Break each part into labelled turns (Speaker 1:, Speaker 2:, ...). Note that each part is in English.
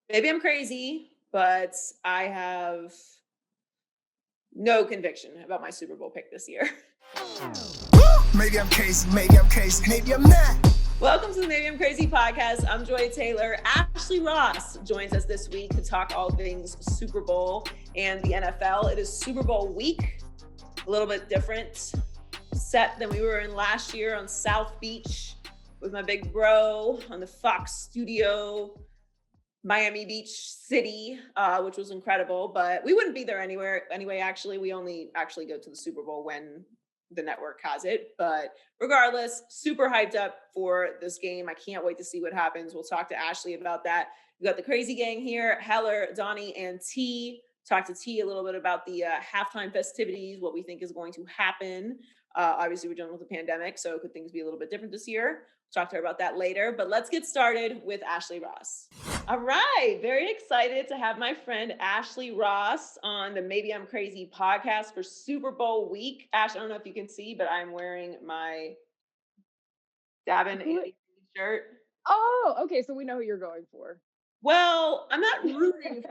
Speaker 1: Maybe I'm crazy, but I have no conviction about my Super Bowl pick this year.
Speaker 2: Maybe I'm crazy, maybe I'm not.
Speaker 1: Welcome to the Maybe I'm Crazy podcast. I'm Joy Taylor. Ashley Ross joins us this week to talk all things Super Bowl and the NFL. It is Super Bowl week, a little bit different set than we were in last year on South Beach with my big bro on the Fox studio, Miami Beach City, which was incredible, but we wouldn't be there anyway. Actually, we only actually go to the Super Bowl when the network has it. But regardless, super hyped up for this game. I can't wait to see what happens. We'll talk to Ashley about that. We got the crazy gang here, Heller, Donnie, and T. Talk to T a little bit about the halftime festivities, what we think is going to happen. Obviously, we're dealing with the pandemic, so could things be a little bit different this year? We'll talk to her about that later, but let's get started with Ashley Ross. All right, very excited to have my friend Ashley Ross on the Maybe I'm Crazy podcast for Super Bowl week. Ash, I don't know if you can see, but I'm wearing my Davin Andy shirt.
Speaker 3: Oh, okay, so we know who you're going for.
Speaker 1: Well, I'm not rooting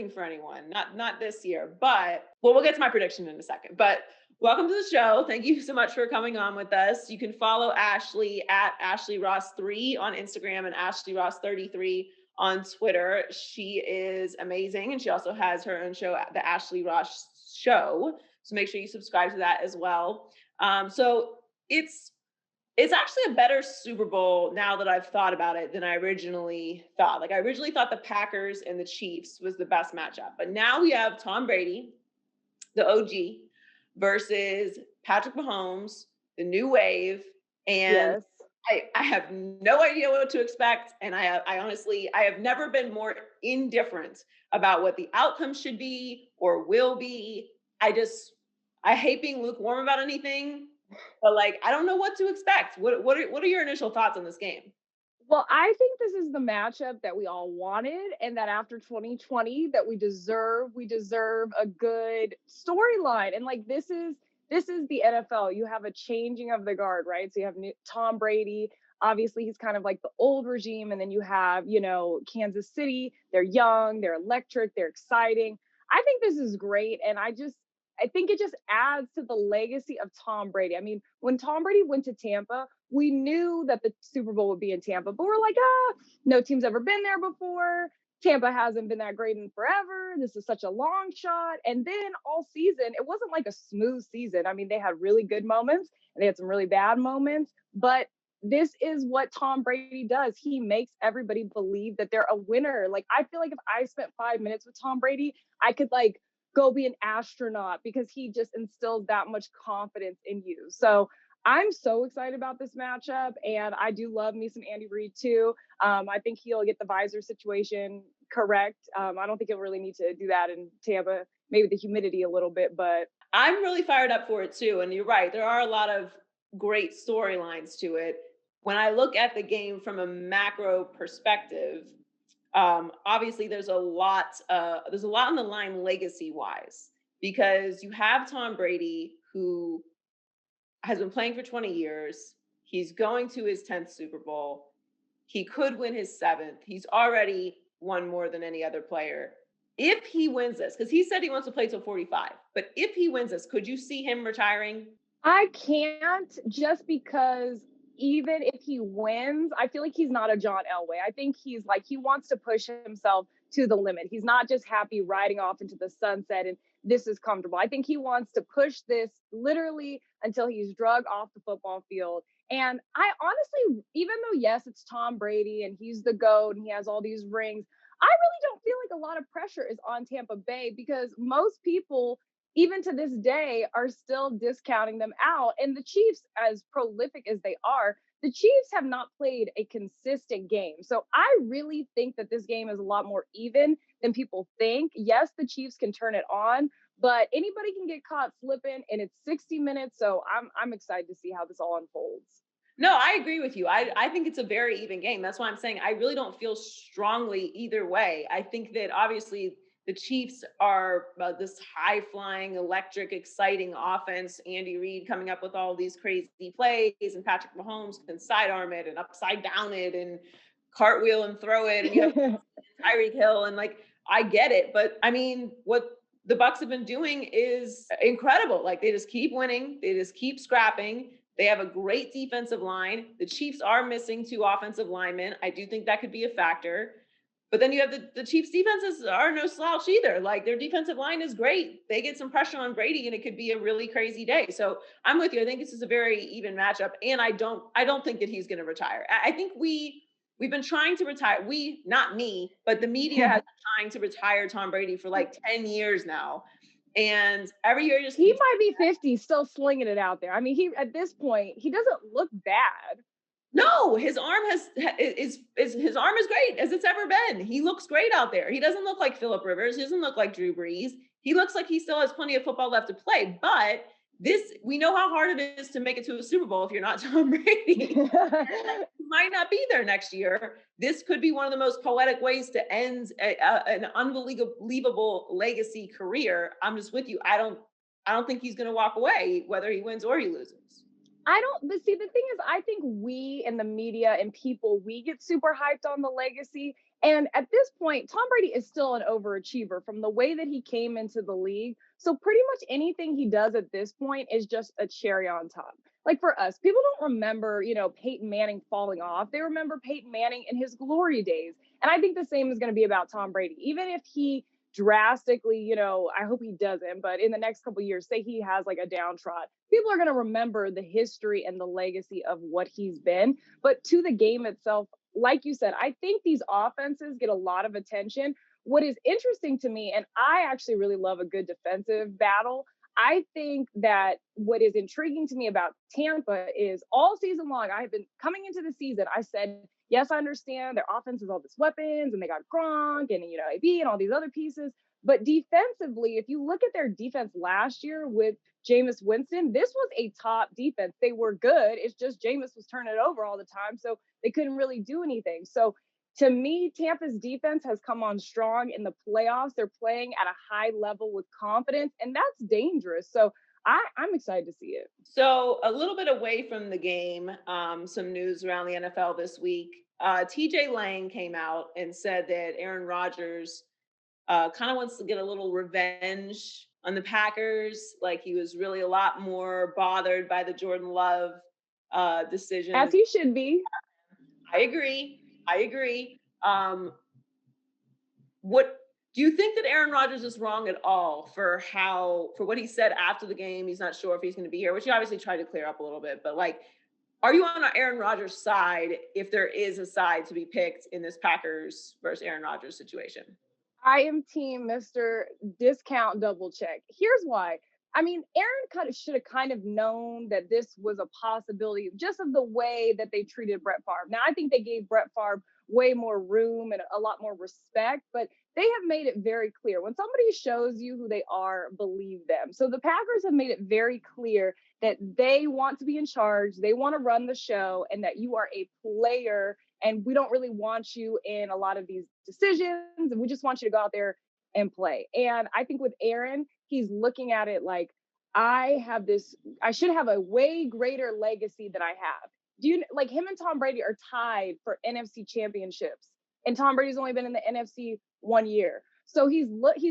Speaker 1: for anyone. Not this year, but we'll get to my prediction in a second. But welcome to the show. Thank you so much for coming on with us. You can follow Ashley at Ashley Ross 3 on Instagram and Ashley Ross 33 on Twitter. She is amazing, and she also has her own show, the Ashley Ross Show. So make sure you subscribe to that as well. So it's actually a better Super Bowl now that I've thought about it than I originally thought. Like I originally thought the Packers and the Chiefs was the best matchup, but now we have Tom Brady, the OG, versus Patrick Mahomes, the new wave, and yes. I have no idea what to expect, and I honestly have never been more indifferent about what the outcome should be or will be. I hate being lukewarm about anything. But I don't know what to expect. What are your initial thoughts on this game?
Speaker 3: Well, I think this is the matchup that we all wanted, and that after 2020 that we deserve a good storyline. And this is the NFL. You have a changing of the guard, right? So you have Tom Brady. Obviously, he's kind of like the old regime, and then you have, Kansas City. They're young, they're electric, they're exciting. I think this is great, and I think it just adds to the legacy of Tom Brady. I mean, when Tom Brady went to Tampa, we knew that the Super Bowl would be in Tampa, but we're like, no team's ever been there before. Tampa hasn't been that great in forever. This is such a long shot. And then all season, it wasn't like a smooth season. I mean, they had really good moments and they had some really bad moments, but this is what Tom Brady does. He makes everybody believe that they're a winner. I feel like if I spent 5 minutes with Tom Brady, I could go be an astronaut because he just instills that much confidence in you. So I'm so excited about this matchup, and I do love me some Andy Reid too. I think he'll get the visor situation correct. I don't think he'll really need to do that in Tampa, maybe the humidity a little bit, but
Speaker 1: I'm really fired up for it too. And you're right, there are a lot of great storylines to it. When I look at the game from a macro perspective, obviously there's a lot on the line legacy wise, because you have Tom Brady, who has been playing for 20 years. He's going to his 10th Super Bowl. He could win his 7th. He's already won more than any other player. If he wins this, because he said he wants to play till 45, but if he wins this, could you see him retiring?
Speaker 3: I can't, just because even if he wins, I feel like he's not a John Elway. I think he wants to push himself to the limit. He's not just happy riding off into the sunset and this is comfortable. I think he wants to push this literally until he's drug off the football field. And I honestly, even though, yes, it's Tom Brady and he's the GOAT and he has all these rings, I really don't feel like a lot of pressure is on Tampa Bay, because most people, even to this day, are still discounting them out. And the Chiefs, as prolific as they are, the Chiefs have not played a consistent game. So I really think that this game is a lot more even than people think. Yes, the Chiefs can turn it on, but anybody can get caught slipping, and it's 60 minutes. So I'm excited to see how this all unfolds.
Speaker 1: No, I agree with you. I think it's a very even game. That's why I'm saying I really don't feel strongly either way. I think that obviously the Chiefs are this high-flying, electric, exciting offense. Andy Reid coming up with all these crazy plays, and Patrick Mahomes can sidearm it and upside down it and cartwheel and throw it. And Tyreek Hill, and like I get it, but I mean, what the Bucks have been doing is incredible. Like they just keep winning, they just keep scrapping. They have a great defensive line. The Chiefs are missing 2 offensive linemen. I do think that could be a factor. But then you have the Chiefs defenses are no slouch either. Like their defensive line is great. They get some pressure on Brady and it could be a really crazy day. So I'm with you. I think this is a very even matchup. And I don't think that he's going to retire. I think we've been trying to retire. Not me, but the media has been trying to retire Tom Brady for like 10 years now. And every year
Speaker 3: he might be 50, still slinging it out there. I mean, he at this point, he doesn't look bad.
Speaker 1: No, his arm is his arm is great as it's ever been. He looks great out there. He doesn't look like Phillip Rivers. He doesn't look like Drew Brees. He looks like he still has plenty of football left to play. But we know how hard it is to make it to a Super Bowl if you're not Tom Brady. He might not be there next year. This could be one of the most poetic ways to end an unbelievable legacy career. I'm just with you. I don't think he's going to walk away whether he wins or he loses.
Speaker 3: But see, the thing is, I think we in the media and people, we get super hyped on the legacy. And at this point, Tom Brady is still an overachiever from the way that he came into the league. So pretty much anything he does at this point is just a cherry on top. Like for us, people don't remember, Peyton Manning falling off. They remember Peyton Manning in his glory days. And I think the same is going to be about Tom Brady. Even if he drastically, I hope he doesn't, but in the next couple of years, say he has like a downtrod, people are going to remember the history and the legacy of what he's been. But to the game itself, like you said, I think these offenses get a lot of attention. What is interesting to me, and I actually really love a good defensive battle, I think that what is intriguing to me about Tampa is all season long, I have been coming into the season, I said, yes, I understand their offense has all these weapons and they got Gronk and, AB and all these other pieces. But defensively, if you look at their defense last year with Jameis Winston, this was a top defense. They were good. It's just Jameis was turning it over all the time, so they couldn't really do anything. So to me, Tampa's defense has come on strong in the playoffs. They're playing at a high level with confidence, and that's dangerous. So I'm excited to see it.
Speaker 1: So a little bit away from the game, some news around the NFL this week. TJ Lang came out and said that Aaron Rodgers kind of wants to get a little revenge on the Packers. Like he was really a lot more bothered by the Jordan Love decision.
Speaker 3: As he should be.
Speaker 1: I agree. What do you think that Aaron Rodgers is wrong at all for what he said after the game? He's not sure if he's going to be here, which he obviously tried to clear up a little bit. But like, are you on Aaron Rodgers' side if there is a side to be picked in this Packers versus Aaron Rodgers situation?
Speaker 3: I am team Mr. Discount Double Check. Here's why. I mean, Aaron should have kind of known that this was a possibility just of the way that they treated Brett Favre. Now, I think they gave Brett Favre way more room and a lot more respect, but they have made it very clear. When somebody shows you who they are, believe them. So the Packers have made it very clear that they want to be in charge, they want to run the show, and that you are a player, and we don't really want you in a lot of these decisions, and we just want you to go out there and play. And I think with Aaron, he's looking at it like, I should have a way greater legacy than I have. Like him and Tom Brady are tied for NFC championships, and Tom Brady's only been in the NFC 1 year. So he's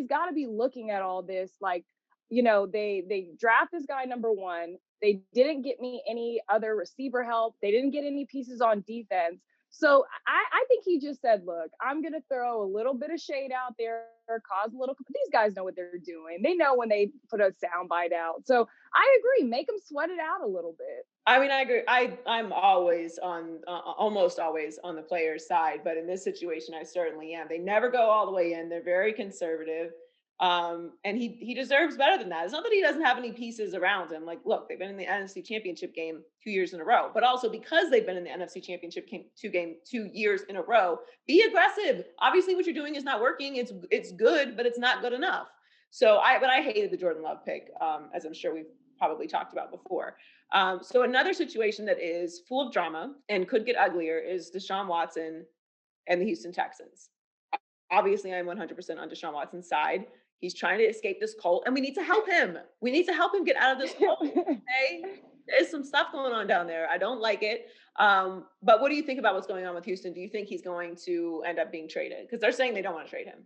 Speaker 3: got to be looking at all this like, they draft this guy number 1. They didn't get me any other receiver help. They didn't get any pieces on defense. So I think he just said, look, I'm going to throw a little bit of shade out there, cause a little, these guys know what they're doing. They know when they put a soundbite out. So I agree. Make them sweat it out a little bit.
Speaker 1: I mean, I agree. I'm always almost always on the player's side, but in this situation, I certainly am. They never go all the way in. They're very conservative. And he deserves better than that. It's not that he doesn't have any pieces around him. Like, look, they've been in the NFC Championship game 2 years in a row, but also because they've been in the NFC Championship game 2 years in a row, be aggressive. Obviously what you're doing is not working. It's good, but it's not good enough. So I hated the Jordan Love pick, as I'm sure we've probably talked about before. So another situation that is full of drama and could get uglier is Deshaun Watson and the Houston Texans. Obviously, I'm 100% on Deshaun Watson's side. He's trying to escape this cult, and we need to help him. We need to help him get out of this cult, okay? There's some stuff going on down there. I don't like it. But what do you think about what's going on with Houston? Do you think he's going to end up being traded? Because they're saying they don't want to trade him.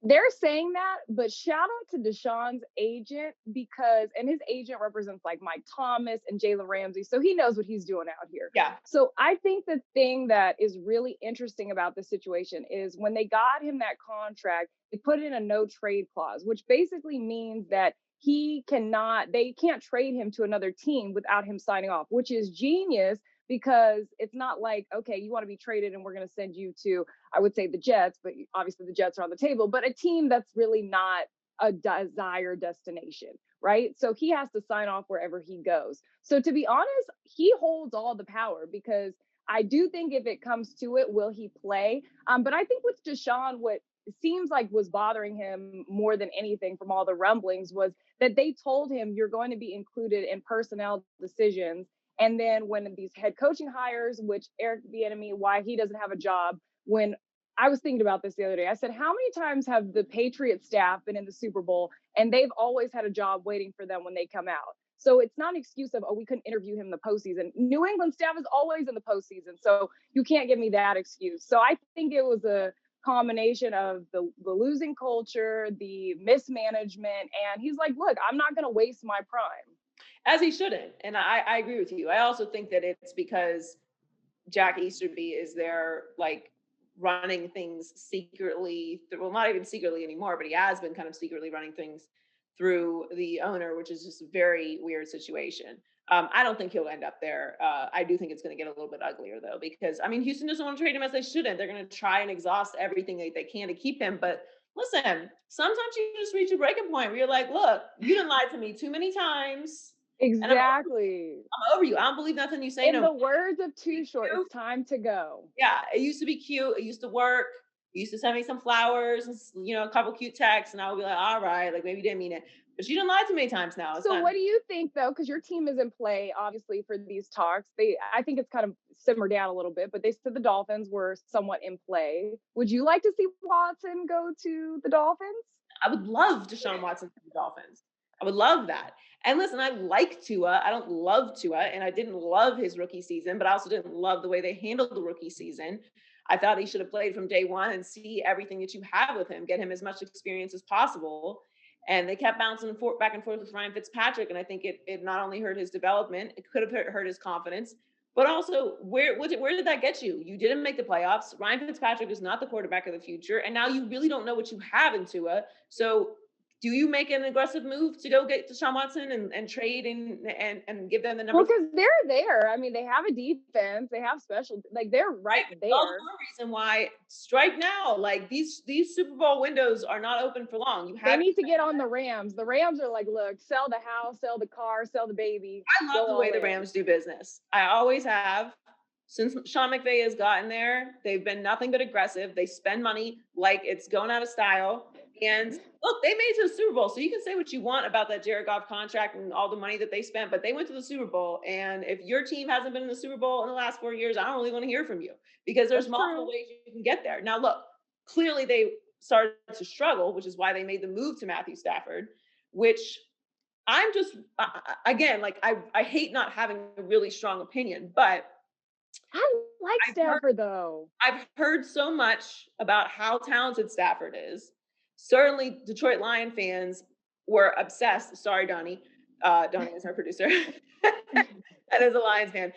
Speaker 3: They're saying that, but shout out to Deshaun's agent because, and his agent represents like Mike Thomas and Jalen Ramsey. So he knows what he's doing out here.
Speaker 1: Yeah.
Speaker 3: So I think the thing that is really interesting about this situation is when they got him that contract, they put in a no trade clause, which basically means that they can't trade him to another team without him signing off, which is genius because it's not like, okay, you want to be traded and we're going to send you to, I would say the Jets, but obviously the Jets are on the table, but a team that's really not a desired destination, right? So he has to sign off wherever he goes. So to be honest, he holds all the power because I do think if it comes to it, will he play? But I think with Deshaun, what seems like was bothering him more than anything from all the rumblings was that they told him you're going to be included in personnel decisions. And then when these head coaching hires, which Eric Bieniemy, why he doesn't have a job, when I was thinking about this the other day, I said, how many times have the Patriot staff been in the Super Bowl and they've always had a job waiting for them when they come out? So it's not an excuse of, oh, we couldn't interview him in the postseason. New England staff is always in the postseason. So you can't give me that excuse. So I think it was a combination of the losing culture, the mismanagement. And he's like, look, I'm not going to waste my prime.
Speaker 1: As he shouldn't. And I agree with you. I also think that it's because Jack Easterby is there, like, running things secretly. Well, not even secretly anymore, but he has been kind of secretly running things through the owner, which is just a very weird situation. I don't think he'll end up there. I do think it's going to get a little bit uglier, though, because, I mean, Houston doesn't want to trade him as they shouldn't. They're going to try and exhaust everything that they can to keep him. But listen, sometimes you just reach a breaking point where you're like, look, you done lied to me too many times.
Speaker 3: Exactly.
Speaker 1: I'm over you. I don't believe nothing you say.
Speaker 3: In the words of Too Short, it's time to go.
Speaker 1: Yeah, it used to be cute. It used to work. You used to send me some flowers and, you know, a couple cute texts, and I would be like, all right, like maybe you didn't mean it. But you done lied too many times now. It's
Speaker 3: so
Speaker 1: done.
Speaker 3: What do you think, though? Because your team is in play, obviously, for these talks. I think it's kind of simmered down a little bit, but they said the Dolphins were somewhat in play. Would you like to see Watson go to the Dolphins?
Speaker 1: I would love Deshaun Watson to the Dolphins. I would love that. And listen, I like Tua. I don't love Tua, and I didn't love his rookie season, but I also didn't love the way they handled the rookie season. I thought he should have played from day one and see everything that you have with him, get him as much experience as possible. And they kept bouncing back and forth with Ryan Fitzpatrick, and I think it not only hurt his development, it could have hurt his confidence, but also where did that get you? You didn't make the playoffs. Ryan Fitzpatrick is not the quarterback of the future, and now you really don't know what you have in Tua. So do you make an aggressive move to go get Deshaun Watson and trade and give them the number?
Speaker 3: Well, because they're there. I mean, they have a defense. They have special, like they're right there.
Speaker 1: That's the reason why strike now. Like these Super Bowl windows are not open for long.
Speaker 3: They need to get on the Rams. The Rams are like, look, sell the house, sell the car, sell the baby.
Speaker 1: I love the way the Rams do business. I always have. Since Sean McVay has gotten there, they've been nothing but aggressive. They spend money like it's going out of style. And look, they made it to the Super Bowl. So you can say what you want about that Jared Goff contract and all the money that they spent, but they went to the Super Bowl. And if your team hasn't been in the Super Bowl in the last 4 years, I don't really want to hear from you because there's multiple ways you can get there. Now, look, clearly they started to struggle, which is why they made the move to Matthew Stafford, which I'm just, again, like I hate not having a really strong opinion, but
Speaker 3: I like Stafford, though.
Speaker 1: I've heard so much about how talented Stafford is. Certainly, Detroit Lion fans were obsessed. Sorry, Donnie. Donnie is our producer. And is a Lions fan.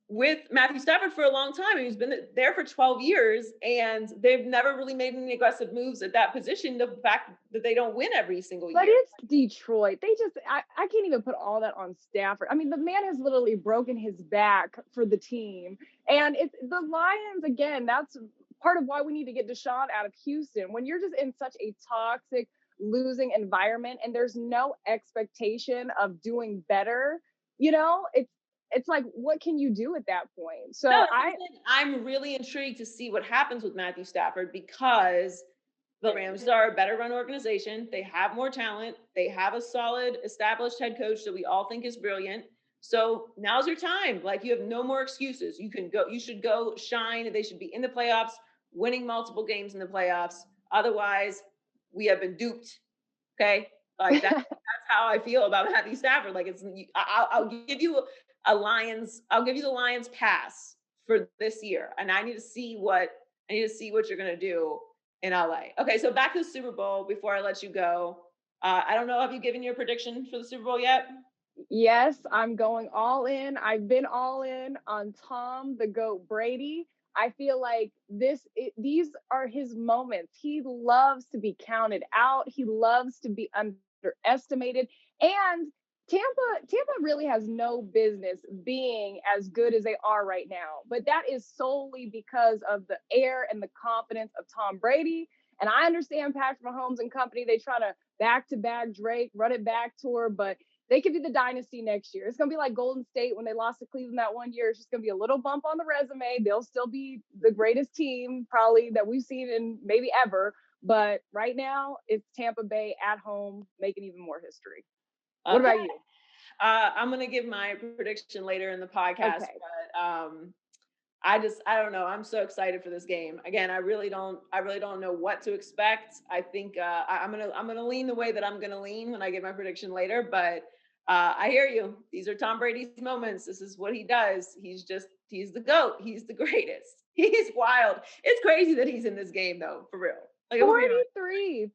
Speaker 1: With Matthew Stafford for a long time. He's been there for 12 years, and they've never really made any aggressive moves at that position. The fact that they don't win every single year.
Speaker 3: But it's Detroit. They just, I can't even put all that on Stafford. I mean, the man has literally broken his back for the team. And it's the Lions, again, that's part of why we need to get Deshaun out of Houston. When you're just in such a toxic, losing environment and there's no expectation of doing better, you know, it's like, what can you do at that point? So
Speaker 1: no, I'm really intrigued to see what happens with Matthew Stafford because the Rams are a better run organization. They have more talent. They have a solid established head coach that we all think is brilliant. So now's your time. Like, you have no more excuses. You should go shine. They should be in the playoffs, winning multiple games in the playoffs. Otherwise, we have been duped. Okay. Like that's how I feel about Matthew Stafford. Like I'll give you the Lions pass for this year, and I need to see what you're gonna do in LA. Okay, so back to the Super Bowl before I let you go. I don't know, have you given your prediction for the Super Bowl yet?
Speaker 3: Yes, I'm going all in. I've been all in on Tom the GOAT Brady. I feel like these are his moments. He loves to be counted out. He loves to be underestimated. And Tampa really has no business being as good as they are right now. But that is solely because of the air and the confidence of Tom Brady. And I understand Patrick Mahomes and company, they try to back-to-back Drake, run it back tour, but they could be the dynasty next year. It's going to be like Golden State when they lost to Cleveland that one year. It's just going to be a little bump on the resume. They'll still be the greatest team probably that we've seen in maybe ever. But right now, it's Tampa Bay at home making even more history. What about you?
Speaker 1: I'm going to give my prediction later in the podcast.
Speaker 3: Okay.
Speaker 1: But I don't know. I'm so excited for this game. Again, I really don't know what to expect. I think I'm gonna lean the way that I'm gonna lean when I get my prediction later. But I hear you. These are Tom Brady's moments. This is what he does. He's the GOAT. He's the greatest. He's wild. It's crazy that he's in this game though, for real. Like
Speaker 3: 43,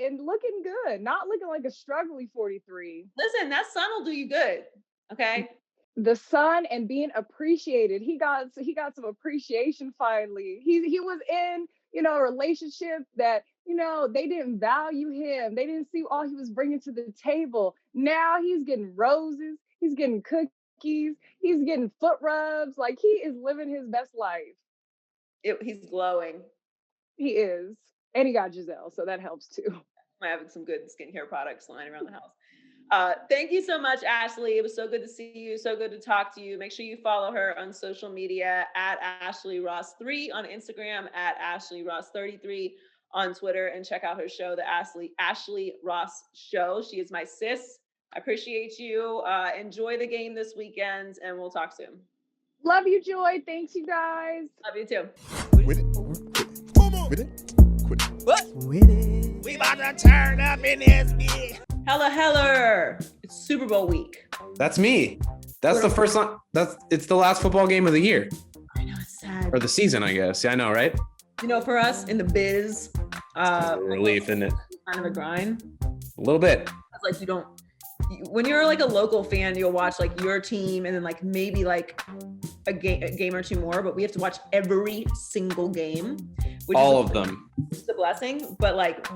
Speaker 3: and looking good. Not looking like a struggling 43.
Speaker 1: Listen, that sun will do you good. Okay.
Speaker 3: The sun and being appreciated. He got some appreciation finally. He was in, a relationship that, they didn't value him. They didn't see all he was bringing to the table. Now he's getting roses. He's getting cookies. He's getting foot rubs. Like he is living his best life.
Speaker 1: He's glowing.
Speaker 3: He is. And he got Giselle, so that helps too.
Speaker 1: I'm having some good skincare products lying around the house. Thank you so much, Ashley. It was so good to see you. So good to talk to you. Make sure you follow her on social media at AshleyRoss3 on Instagram, at AshleyRoss33 on Twitter, and check out her show, the Ashley Ross Show. She is my sis. I appreciate you. Enjoy the game this weekend, and we'll talk soon.
Speaker 3: Love you, Joy. Thanks, you guys.
Speaker 1: Love you too.
Speaker 2: With it. With it.
Speaker 4: What? With it. We about to turn up in this bitch.
Speaker 1: Hella. It's Super Bowl week.
Speaker 5: That's me. That's the first one. It's the last football game of the year.
Speaker 1: I know, it's sad.
Speaker 5: Or the season, I guess. Yeah, I know, right?
Speaker 1: For us in the biz,
Speaker 5: relief, isn't it?
Speaker 1: Kind of a grind.
Speaker 5: A little bit.
Speaker 1: Like when you're like a local fan, you'll watch like your team and then like maybe like a game or two more, but we have to watch every single game.
Speaker 5: All of them.
Speaker 1: It's a blessing, but like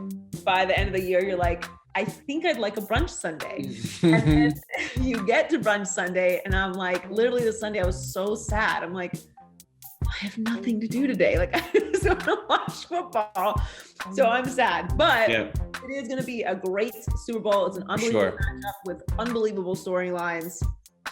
Speaker 1: by the end of the year, you're like, I think I'd like a brunch Sunday. And then you get to brunch Sunday and I'm like, literally this Sunday, I was so sad. I'm like, I have nothing to do today. Like I just want to watch football. So I'm sad, but it is going to be a great Super Bowl. It's an unbelievable matchup with unbelievable storylines.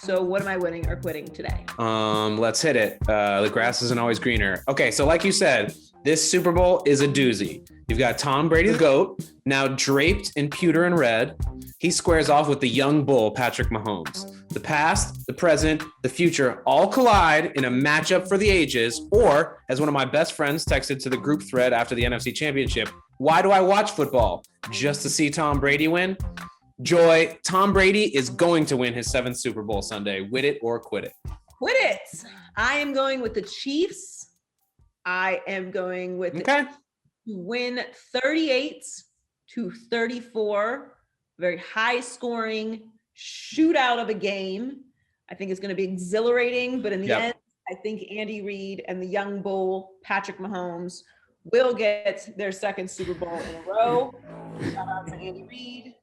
Speaker 1: So what am I winning or quitting today?
Speaker 5: Let's hit it. The grass isn't always greener. Okay, so like you said, this Super Bowl is a doozy. You've got Tom Brady, the GOAT, now draped in pewter and red. He squares off with the young bull, Patrick Mahomes. The past, the present, the future all collide in a matchup for the ages, or, as one of my best friends texted to the group thread after the NFC Championship, why do I watch football? Just to see Tom Brady win? Joy, Tom Brady is going to win his 7th Super Bowl Sunday. Wit it or quit it.
Speaker 1: Quit it. I am going with the Chiefs. I am going with the Chiefs to win 38-34. Very high scoring shootout of a game. I think it's going to be exhilarating, but in the end, I think Andy Reid and the young bull, Patrick Mahomes, will get their 2nd Super Bowl in a row. Shout out to Andy Reid.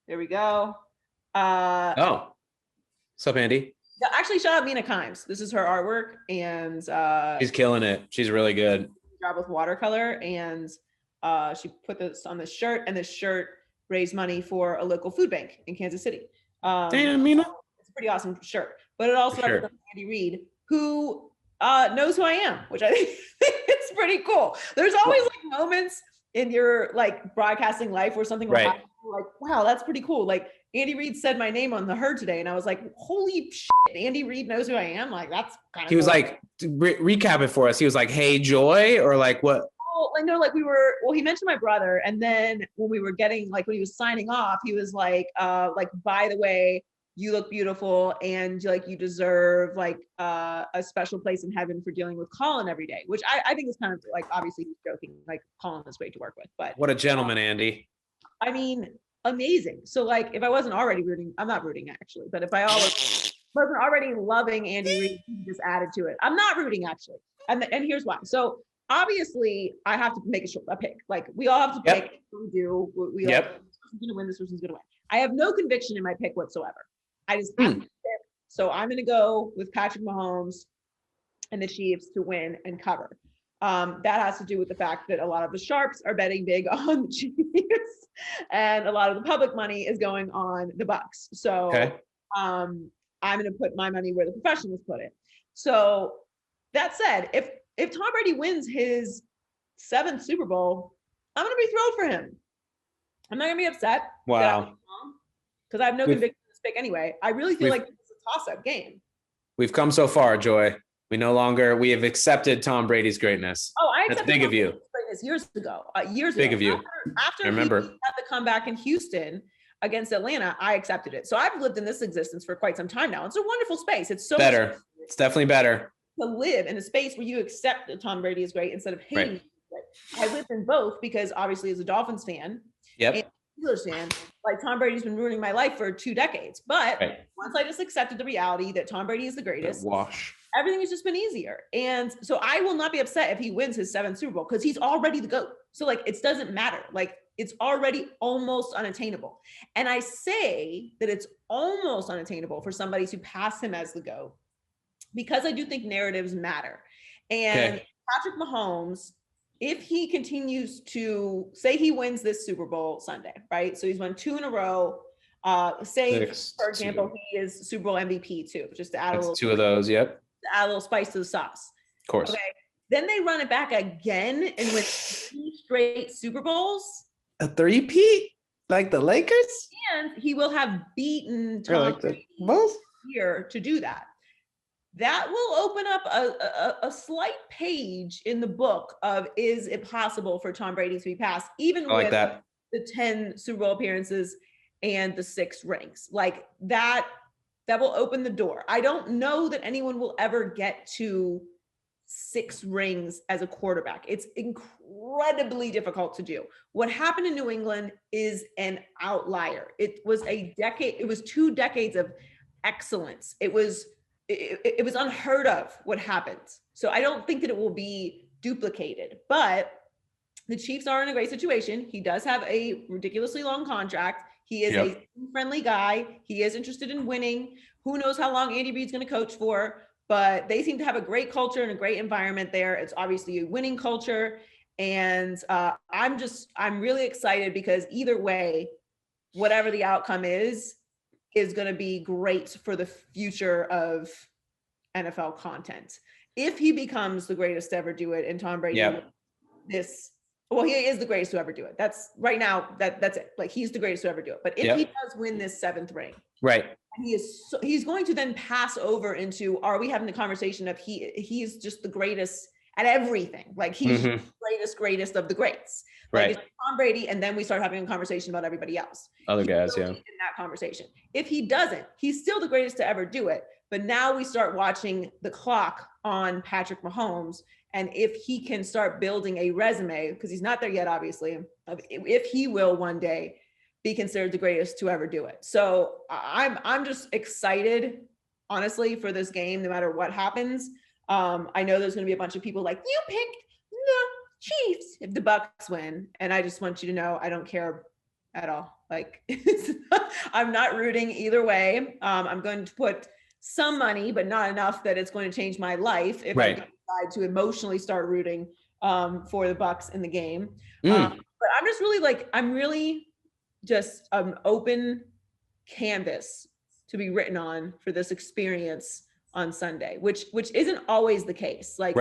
Speaker 1: There we go.
Speaker 5: What's up, Andy?
Speaker 1: Actually, shout out Mina Kimes. This is her artwork, and
Speaker 5: she's killing it. She's really good.
Speaker 1: Job with watercolor, and she put this on this shirt, and this shirt raised money for a local food bank in Kansas City.
Speaker 5: Damn, Mina.
Speaker 1: It's a pretty awesome shirt, but it also represents Andy Reid, who knows who I am, which I think it's pretty cool. There's always like moments in your like broadcasting life where something will happen, like, wow, that's pretty cool. Like Andy Reid said my name on the herd today, and I was like, holy shit, Andy Reid knows who I am. Like that's kind of.
Speaker 5: He was like, recap it for us. He was like, "Hey, Joy," or like what?
Speaker 1: Well, I know, like he mentioned my brother, and then when we were getting, like, when he was signing off, he was like, by the way, you look beautiful, and like you deserve like a special place in heaven for dealing with Colin every day, which I think is kind of like, obviously he's joking, like Colin is great to work with, but
Speaker 5: What a gentleman, Andy.
Speaker 1: I mean, amazing. So like, if I wasn't already rooting, I'm not rooting actually, but if I wasn't already loving Andy Reid, he just added to it. I'm not rooting actually, and here's why. So obviously, I have to make a pick. Like, we all have to pick. We do. We all, this person's gonna win. This person's gonna win. I have no conviction in my pick whatsoever. I just have to pick. So I'm gonna go with Patrick Mahomes and the Chiefs to win and cover. That has to do with the fact that a lot of the sharps are betting big on the Chiefs, and a lot of the public money is going on the Bucks. So I'm going to put my money where the professionals put it. So that said, if Tom Brady wins his 7th Super Bowl, I'm going to be thrilled for him. I'm not going to be upset.
Speaker 5: Wow.
Speaker 1: Because I have no conviction in this pick anyway. I really feel like it's a toss-up game.
Speaker 5: We've come so far, Joy. We have accepted Tom Brady's greatness.
Speaker 1: Oh, I accepted
Speaker 5: That's big of you.
Speaker 1: Greatness years ago. Years
Speaker 5: big
Speaker 1: ago.
Speaker 5: of you.
Speaker 1: After
Speaker 5: I remember.
Speaker 1: he had the comeback in Houston against Atlanta, I accepted it. So I've lived in this existence for quite some time now. It's a wonderful space. It's so
Speaker 5: better. It's definitely better
Speaker 1: to live in a space where you accept that Tom Brady is great instead of hating him. I lived in both because obviously as a Dolphins fan and Steelers fan, like Tom Brady's been ruining my life for 2 decades. But once I just accepted the reality that Tom Brady is the greatest, everything has just been easier. And so I will not be upset if he wins his 7th Super Bowl because he's already the GOAT. So like, it doesn't matter. Like, it's already almost unattainable. And I say that it's almost unattainable for somebody to pass him as the GOAT because I do think narratives matter. And Patrick Mahomes, if he continues to say he wins this Super Bowl Sunday, right? So he's won 2 in a row. Say, for example, he is Super Bowl MVP too, just to add a little
Speaker 5: 2 of those. To
Speaker 1: add a little spice to the sauce.
Speaker 5: Of course.
Speaker 1: Okay. Then they run it back again and win 2 straight Super Bowls.
Speaker 5: A 3-peat? Like the Lakers?
Speaker 1: And he will have beaten Tom Brady here to do that. That will open up a slight page in the book of, is it possible for Tom Brady to be passed, even with the 10 Super Bowl appearances and the 6 rings? Like that will open the door. I don't know that anyone will ever get to 6 rings as a quarterback. It's incredibly difficult to do. What happened in New England is an outlier. It was 2 decades of excellence. It was unheard of what happened. So I don't think that it will be duplicated, but the Chiefs are in a great situation. He does have a ridiculously long contract. He is a friendly guy. He is interested in winning. Who knows how long Andy Reid's going to coach for, but they seem to have a great culture and a great environment there. It's obviously a winning culture. And I'm really excited because either way, whatever the outcome is going to be great for the future of NFL content. If he becomes the greatest to ever do it, and Tom Brady, he is the greatest to ever do it. That's right now, that's it. Like, he's the greatest to ever do it. But if he does win this 7th ring, he's going to then pass over into, are we having the conversation of he's just the greatest at everything? Like, he's the greatest of the greats. Like, it's Tom Brady, and then we start having a conversation about everybody else.
Speaker 5: Other guys,
Speaker 1: in that conversation. If he doesn't, he's still the greatest to ever do it. But now we start watching the clock on Patrick Mahomes, and if he can start building a resume, because he's not there yet, obviously, if he will one day be considered the greatest to ever do it. So I'm just excited, honestly, for this game, no matter what happens. I know there's going to be a bunch of people like, you picked the Chiefs if the Bucks win, and I just want you to know I don't care at all. Like, I'm not rooting either way. I'm going to put some money, but not enough that it's going to change my life if I decide to emotionally start rooting for the Bucks in the game. But I'm just really I'm really just an open canvas to be written on for this experience on Sunday, which isn't always the case. Like,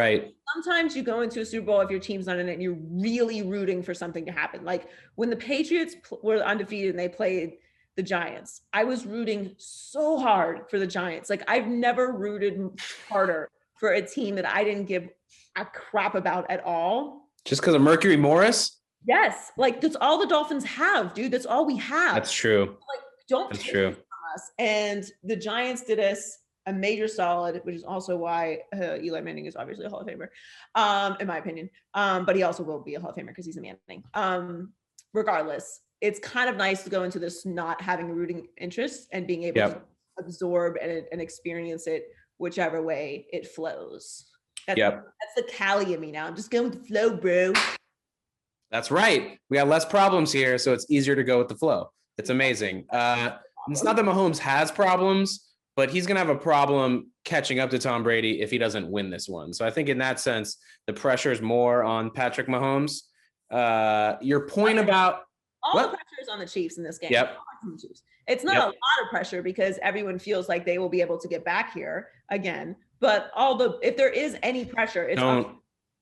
Speaker 1: sometimes you go into a Super Bowl if your team's not in it and you're really rooting for something to happen. Like when the Patriots were undefeated and they played the Giants, I was rooting so hard for the Giants. Like, I've never rooted harder for a team that I didn't give a crap about at all
Speaker 5: Just because of Mercury Morris?
Speaker 1: Yes. Like, that's all the Dolphins have, dude. That's all we have.
Speaker 5: That's true.
Speaker 1: Like, don't
Speaker 5: That's
Speaker 1: take
Speaker 5: true.
Speaker 1: it from us. And the Giants did us a major solid, which is also why Eli Manning is obviously a Hall of Famer, in my opinion. But he also will be a Hall of Famer because he's a Manning. Regardless, it's kind of nice to go into this not having a rooting interest and being able to absorb and experience it whichever way it flows. That's the Cali in me now. I'm just going with the flow, bro.
Speaker 5: That's right. We got less problems here, so it's easier to go with the flow. It's amazing. It's not that Mahomes has problems, but he's going to have a problem catching up to Tom Brady if he doesn't win this one. So I think in that sense, the pressure is more on Patrick Mahomes. Your point about
Speaker 1: all the pressure is on the Chiefs in this game.
Speaker 5: Yep.
Speaker 1: It's not a lot of pressure because everyone feels like they will be able to get back here again. But if there is any pressure, it's on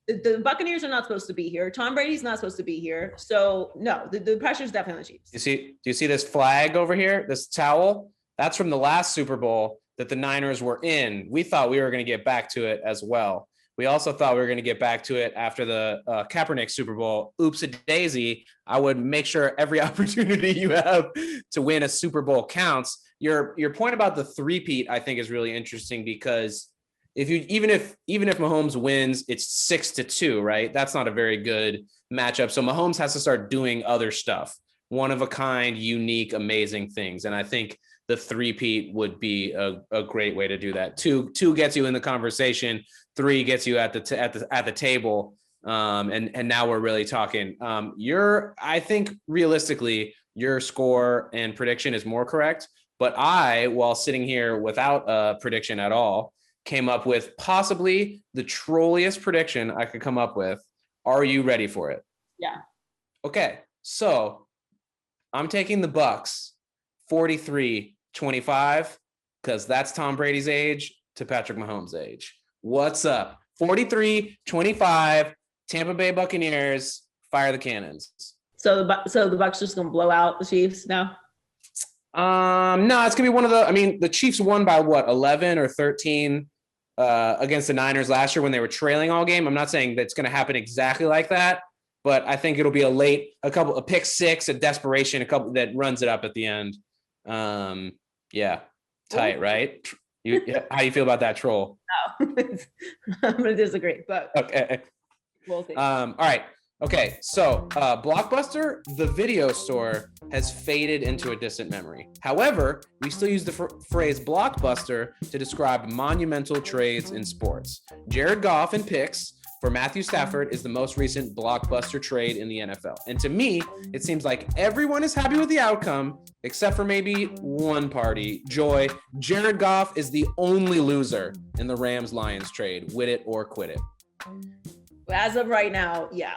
Speaker 1: the Buccaneers are not supposed to be here. Tom Brady's not supposed to be here. So no, the pressure is definitely on the Chiefs.
Speaker 5: Do you see this flag over here? This towel? That's from the last Super Bowl that the Niners were in. We thought we were going to get back to it as well. We also thought we were going to get back to it after the Kaepernick Super Bowl. Oops a daisy. I would make sure every opportunity you have to win a Super Bowl counts. Your point about the three-peat, I think, is really interesting because even if Mahomes wins, it's 6-2, right? That's not a very good matchup. So Mahomes has to start doing other stuff, one of a kind, unique, amazing things. And I think the three-peat would be a great way to do that. Two gets you in the conversation. 3 gets you at the table. And now we're really talking. I think realistically, your score and prediction is more correct. But I, while sitting here without a prediction at all, came up with possibly the trolliest prediction I could come up with. Are you ready for it?
Speaker 1: Yeah.
Speaker 5: Okay. So I'm taking the Bucs 43-25 because that's Tom Brady's age to Patrick Mahomes' age. What's up? 43-25, Tampa Bay Buccaneers, fire the cannons.
Speaker 1: So the Bucs just gonna blow out the Chiefs now?
Speaker 5: No, it's gonna be one of the Chiefs won by 11 or 13 against the Niners last year when they were trailing all game. I'm not saying that's gonna happen exactly like that, but I think it'll be a pick six, a desperation, a couple that runs it up at the end. Yeah, tight, right? How you feel about that troll?
Speaker 1: No, I'm gonna disagree, but
Speaker 5: okay.
Speaker 1: We'll see.
Speaker 5: All right. Okay, so Blockbuster, the video store, has faded into a distant memory. However, we still use the phrase blockbuster to describe monumental trades in sports. Jared Goff and picks for Matthew Stafford is the most recent blockbuster trade in the NFL. And to me, it seems like everyone is happy with the outcome, except for maybe one party, Joy. Jared Goff is the only loser in the Rams-Lions trade. Wit it or quit it.
Speaker 1: As of right now, yeah.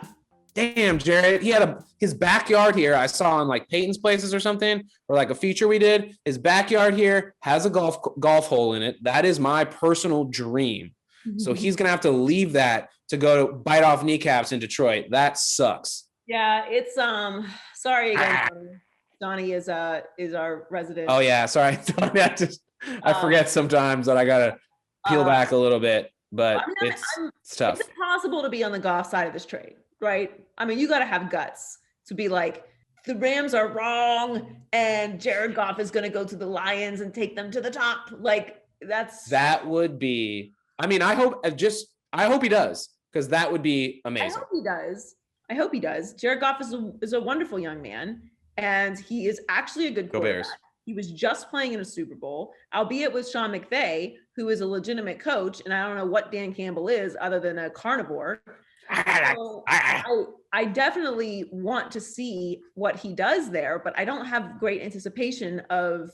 Speaker 5: Damn, Jared, he had his backyard here. I saw on like Peyton's Places or something, or like a feature we did. His backyard here has a golf hole in it. That is my personal dream. So he's going to have to leave that to go to bite off kneecaps in Detroit. That sucks.
Speaker 1: Yeah, it's sorry again. Donnie is our resident.
Speaker 5: Oh yeah, sorry. I forget sometimes that I got to peel back a little bit, but it's tough.
Speaker 1: It's impossible to be on the Goff side of this trade, right? I mean, you got to have guts to be like, the Rams are wrong and Jared Goff is going to go to the Lions and take them to the top. Like that
Speaker 5: would be, I mean, I hope he does, because that would be amazing.
Speaker 1: I hope he does. Jared Goff is a wonderful young man, and he is actually a good quarterback.
Speaker 5: Go Bears.
Speaker 1: He was just playing in a Super Bowl, albeit with Sean McVay, who is a legitimate coach, and I don't know what Dan Campbell is other than a carnivore. So I definitely want to see what he does there, but I don't have great anticipation of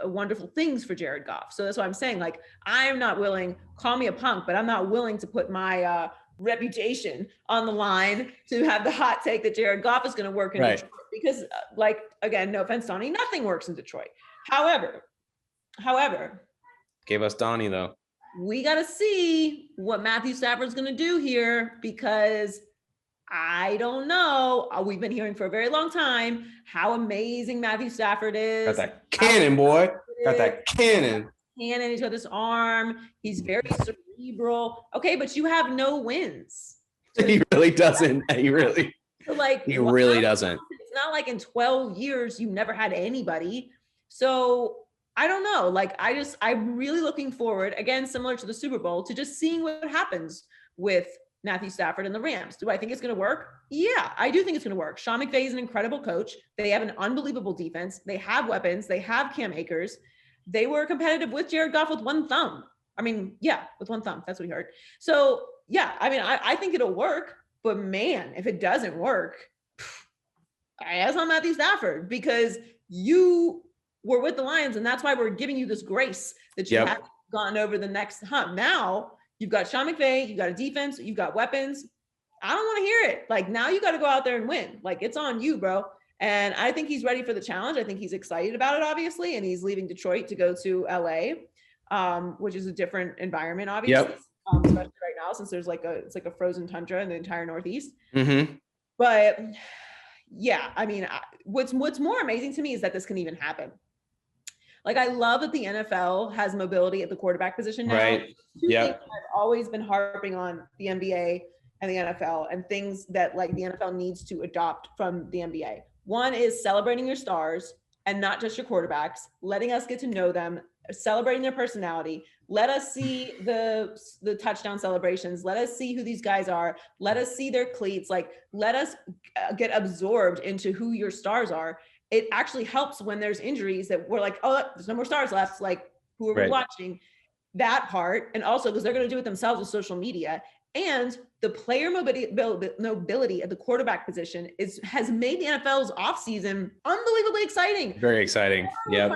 Speaker 1: wonderful things for Jared Goff. So that's why I'm saying, like, I'm not willing, call me a punk, but I'm not willing to put my reputation on the line to have the hot take that Jared Goff is going to work in Detroit. Because like, again, no offense, Donnie, nothing works in Detroit. However,
Speaker 5: gave us Donnie though.
Speaker 1: We got to see what Matthew Stafford's going to do here, because I don't know. We've been hearing for a very long time how amazing Matthew Stafford is.
Speaker 5: Got that cannon, boy. Got that cannon.
Speaker 1: He's got this arm. He's very cerebral. Okay, but you have no wins.
Speaker 5: He really doesn't. He really doesn't.
Speaker 1: It's not like in 12 years you never had anybody. So I don't know. Like I'm really looking forward, again, similar to the Super Bowl, to just seeing what happens with Matthew Stafford and the Rams. Do I think it's going to work? Yeah, I do think it's going to work. Sean McVay is an incredible coach. They have an unbelievable defense. They have weapons. They have Cam Akers. They were competitive with Jared Goff with one thumb. I mean, yeah, with one thumb. That's what he heard. So yeah, I mean, I think it'll work, but man, if it doesn't work, I ask on Matthew Stafford, because you were with the Lions, and that's why we're giving you this grace that you haven't gone over the next hump. Now you've got Sean McVay, you've got a defense, you've got weapons. I don't want to hear it. Like, now you got to go out there and win. Like, it's on you, bro. And I think he's ready for the challenge. I think he's excited about it, obviously. And he's leaving Detroit to go to LA, which is a different environment, obviously. Especially right now, since it's like a frozen tundra in the entire Northeast.
Speaker 5: Mm-hmm.
Speaker 1: But yeah, I mean, what's more amazing to me is that this can even happen. Like, I love that the NFL has mobility at the quarterback position now.
Speaker 5: Right.
Speaker 1: Yeah. I've always been harping on the NBA and the NFL, and things that like the NFL needs to adopt from the NBA. One is celebrating your stars and not just your quarterbacks, letting us get to know them, celebrating their personality. Let us see the touchdown celebrations. Let us see who these guys are. Let us see their cleats. Like, let us get absorbed into who your stars are. It actually helps when there's injuries that we're like, oh, there's no more stars left. Like, who are we watching? That part. And also because they're going to do it themselves with social media. And the player mobility at the quarterback position has made the NFL's offseason unbelievably exciting.
Speaker 5: Very exciting. Yeah.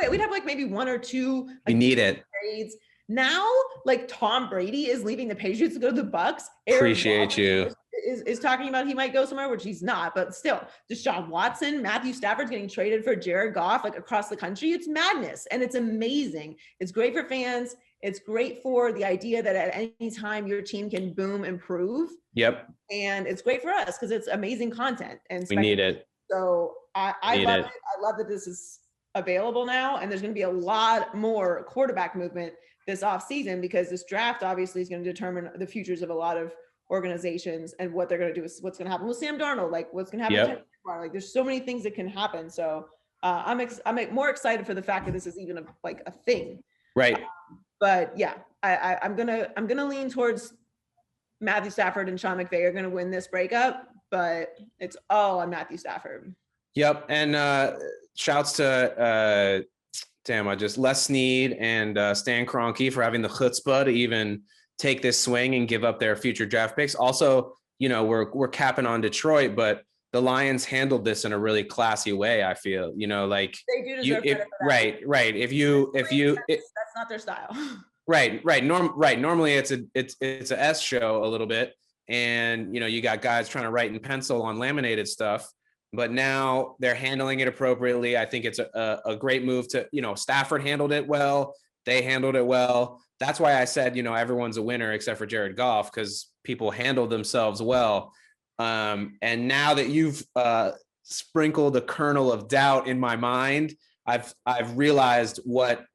Speaker 1: We'd have like maybe one or two. Like,
Speaker 5: we need it.
Speaker 1: Trades. Now, like, Tom Brady is leaving the Patriots to go to the Bucks.
Speaker 5: Appreciate you.
Speaker 1: Is talking about he might go somewhere, which he's not, but still, Deshaun Watson, Matthew Stafford's getting traded for Jared Goff, like, across the country. It's madness, and it's amazing. It's great for fans. It's great for the idea that at any time your team can boom, improve. Yep. And it's great for us because it's amazing content. And
Speaker 5: we need it.
Speaker 1: So I love it. I love that this is available now, and there's going to be a lot more quarterback movement this offseason, because this draft obviously is going to determine the futures of a lot of organizations and what they're going to do, is what's going to happen with Sam Darnold, like what's going to happen with like, there's so many things that can happen. So I'm more excited for the fact that this is even a thing.
Speaker 5: Right.
Speaker 1: But yeah, I'm gonna lean towards Matthew Stafford and Sean McVay are gonna win this breakup, but it's all on Matthew Stafford.
Speaker 5: Yep. And shouts to Les Snead and Stan Kroenke for having the chutzpah to even take this swing and give up their future draft picks. Also, we're capping on Detroit, but the Lions handled this in a really classy way. I feel, like
Speaker 1: they do deserve credit for that.
Speaker 5: Right.
Speaker 1: That's not their style.
Speaker 5: Right. Normally it's a S show a little bit. And, you got guys trying to write in pencil on laminated stuff, but now they're handling it appropriately. I think it's a great move to, Stafford handled it well. They handled it well. That's why I said, everyone's a winner except for Jared Goff, because people handled themselves well. And now that you've sprinkled a kernel of doubt in my mind, I've realized what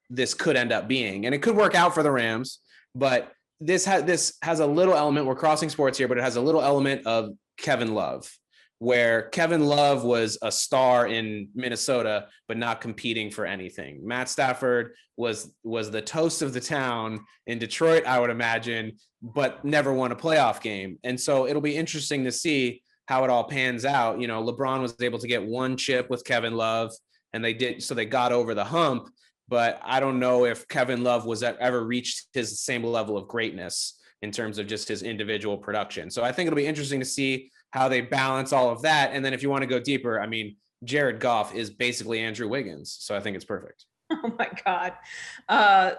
Speaker 5: this could end up being, and it could work out for the Rams. But this has a little element. We're crossing sports here, but it has a little element of Kevin Love, where Kevin Love was a star in Minnesota, but not competing for anything. Matt Stafford was the toast of the town in Detroit, I would imagine, but never won a playoff game. And so it'll be interesting to see how it all pans out. LeBron was able to get one chip with Kevin Love, and they got over the hump. But I don't know if Kevin Love was ever reached his same level of greatness in terms of just his individual production. So I think it'll be interesting to see how they balance all of that. And then if you want to go deeper, I mean, Jared Goff is basically Andrew Wiggins. So I think it's perfect.
Speaker 1: Oh my God.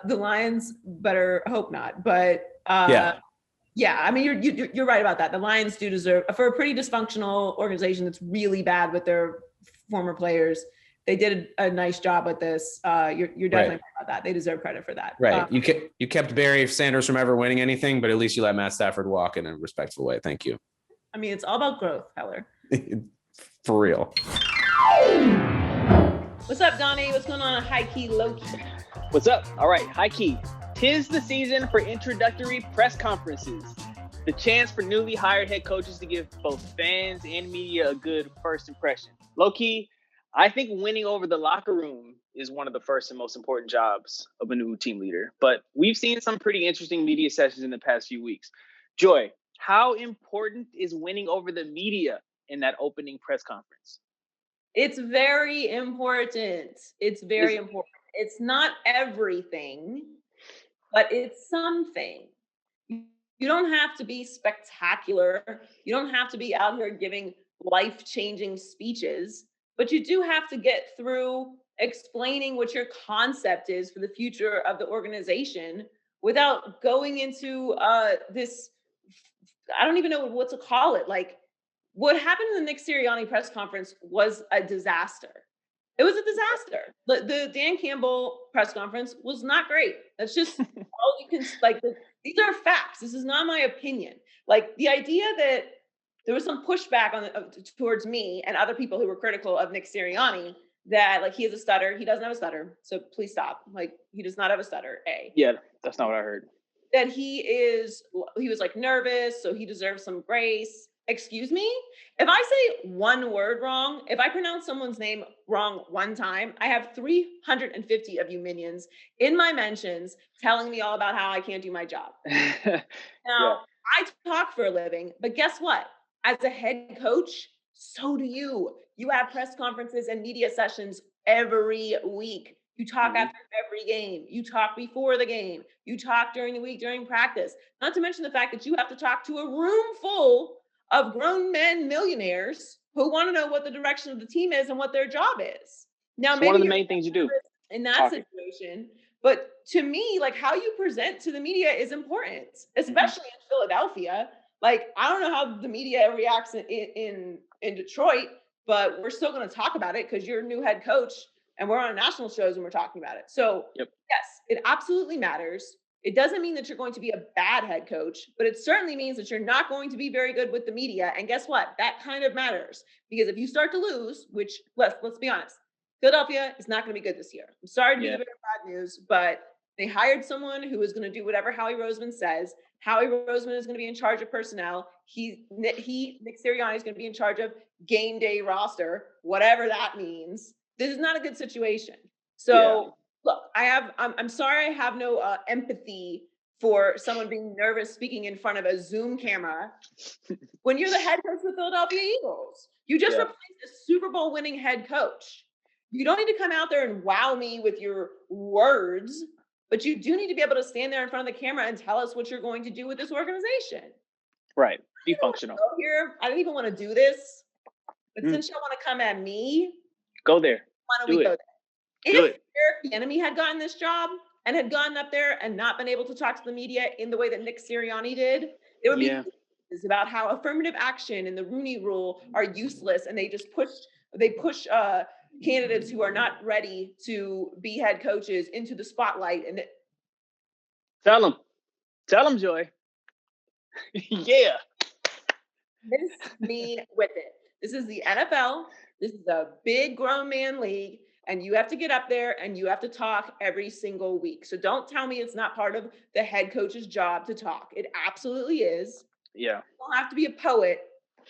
Speaker 1: The Lions better hope not. But yeah, I mean, you're right about that. The Lions do deserve, for a pretty dysfunctional organization that's really bad with their former players, they did a nice job with this. You're definitely right about that. They deserve credit for that.
Speaker 5: Right. You kept Barry Sanders from ever winning anything, but at least you let Matt Stafford walk in a respectful way. Thank you.
Speaker 1: I mean, it's all about growth, Heller.
Speaker 5: For real.
Speaker 1: What's up, Donnie? What's going on high key, low key?
Speaker 6: What's up? All right, high key. 'Tis the season for introductory press conferences. the chance for newly hired head coaches to give both fans and media a good first impression. Low-key, I think winning over the locker room is one of the first and most important jobs of a new team leader. But we've seen some pretty interesting media sessions in the past few weeks. Joy, how important is winning over the media in that opening press conference?
Speaker 1: It's very important. It's very important. It's not everything, but it's something. You don't have to be spectacular. You don't have to be out here giving life-changing speeches, but you do have to get through explaining what your concept is for the future of the organization without going into this, I don't even know what to call it. Like, what happened in the Nick Sirianni press conference was a disaster. It was a disaster. The Dan Campbell press conference was not great. That's just all you can, like, these are facts. This is not my opinion. Like, the idea that there was some pushback towards me and other people who were critical of Nick Sirianni that, like, he has a stutter. He doesn't have a stutter. So please stop. Like, he does not have a stutter, A.
Speaker 6: Yeah, that's not what I heard.
Speaker 1: That he was like nervous, so he deserves some grace. Excuse me? If I say one word wrong, if I pronounce someone's name wrong one time, I have 350 of you minions in my mentions telling me all about how I can't do my job. Now, I talk for a living, but guess what? As a head coach, so do you. You have press conferences and media sessions every week. You talk after every game. You talk before the game. You talk during the week, during practice. Not to mention the fact that you have to talk to a room full of grown men millionaires who want to know what the direction of the team is and what their job is. Now,
Speaker 6: It's
Speaker 1: maybe
Speaker 6: one of the main things you do
Speaker 1: in that situation, but to me, like, how you present to the media is important, especially in Philadelphia. Like, I don't know how the media reacts in Detroit, but we're still going to talk about it because you're a new head coach and we're on national shows and we're talking about it. So yes, it absolutely matters. It doesn't mean that you're going to be a bad head coach, but it certainly means that you're not going to be very good with the media. And guess what? That kind of matters, because if you start to lose, which let's be honest, Philadelphia is not going to be good this year. I'm sorry to be the bearer of bad news, but they hired someone who is going to do whatever Howie Roseman says. Howie Roseman is going to be in charge of personnel. Nick Sirianni is going to be in charge of game day roster, whatever that means. This is not a good situation. So look, I'm sorry I have no empathy for someone being nervous speaking in front of a Zoom camera when you're the head coach of the Philadelphia Eagles. You just replaced a Super Bowl winning head coach. You don't need to come out there and wow me with your words, but you do need to be able to stand there in front of the camera and tell us what you're going to do with this organization.
Speaker 6: Right. Be functional.
Speaker 1: Here, I didn't even want to do this, but since y'all want to come at me,
Speaker 6: go there.
Speaker 1: Why don't we go there?
Speaker 6: Do
Speaker 1: If Eric Bieniemy had gotten this job and had gone up there and not been able to talk to the media in the way that Nick Sirianni did, there would be about how affirmative action and the Rooney Rule are useless, and they just push candidates who are not ready to be head coaches into the spotlight. And
Speaker 6: tell them, Joy.
Speaker 1: Miss me with it. This is the NFL. This is a big grown man league, and you have to get up there and you have to talk every single week. So don't tell me it's not part of the head coach's job to talk. It absolutely is.
Speaker 6: Yeah.
Speaker 1: You don't have to be a poet,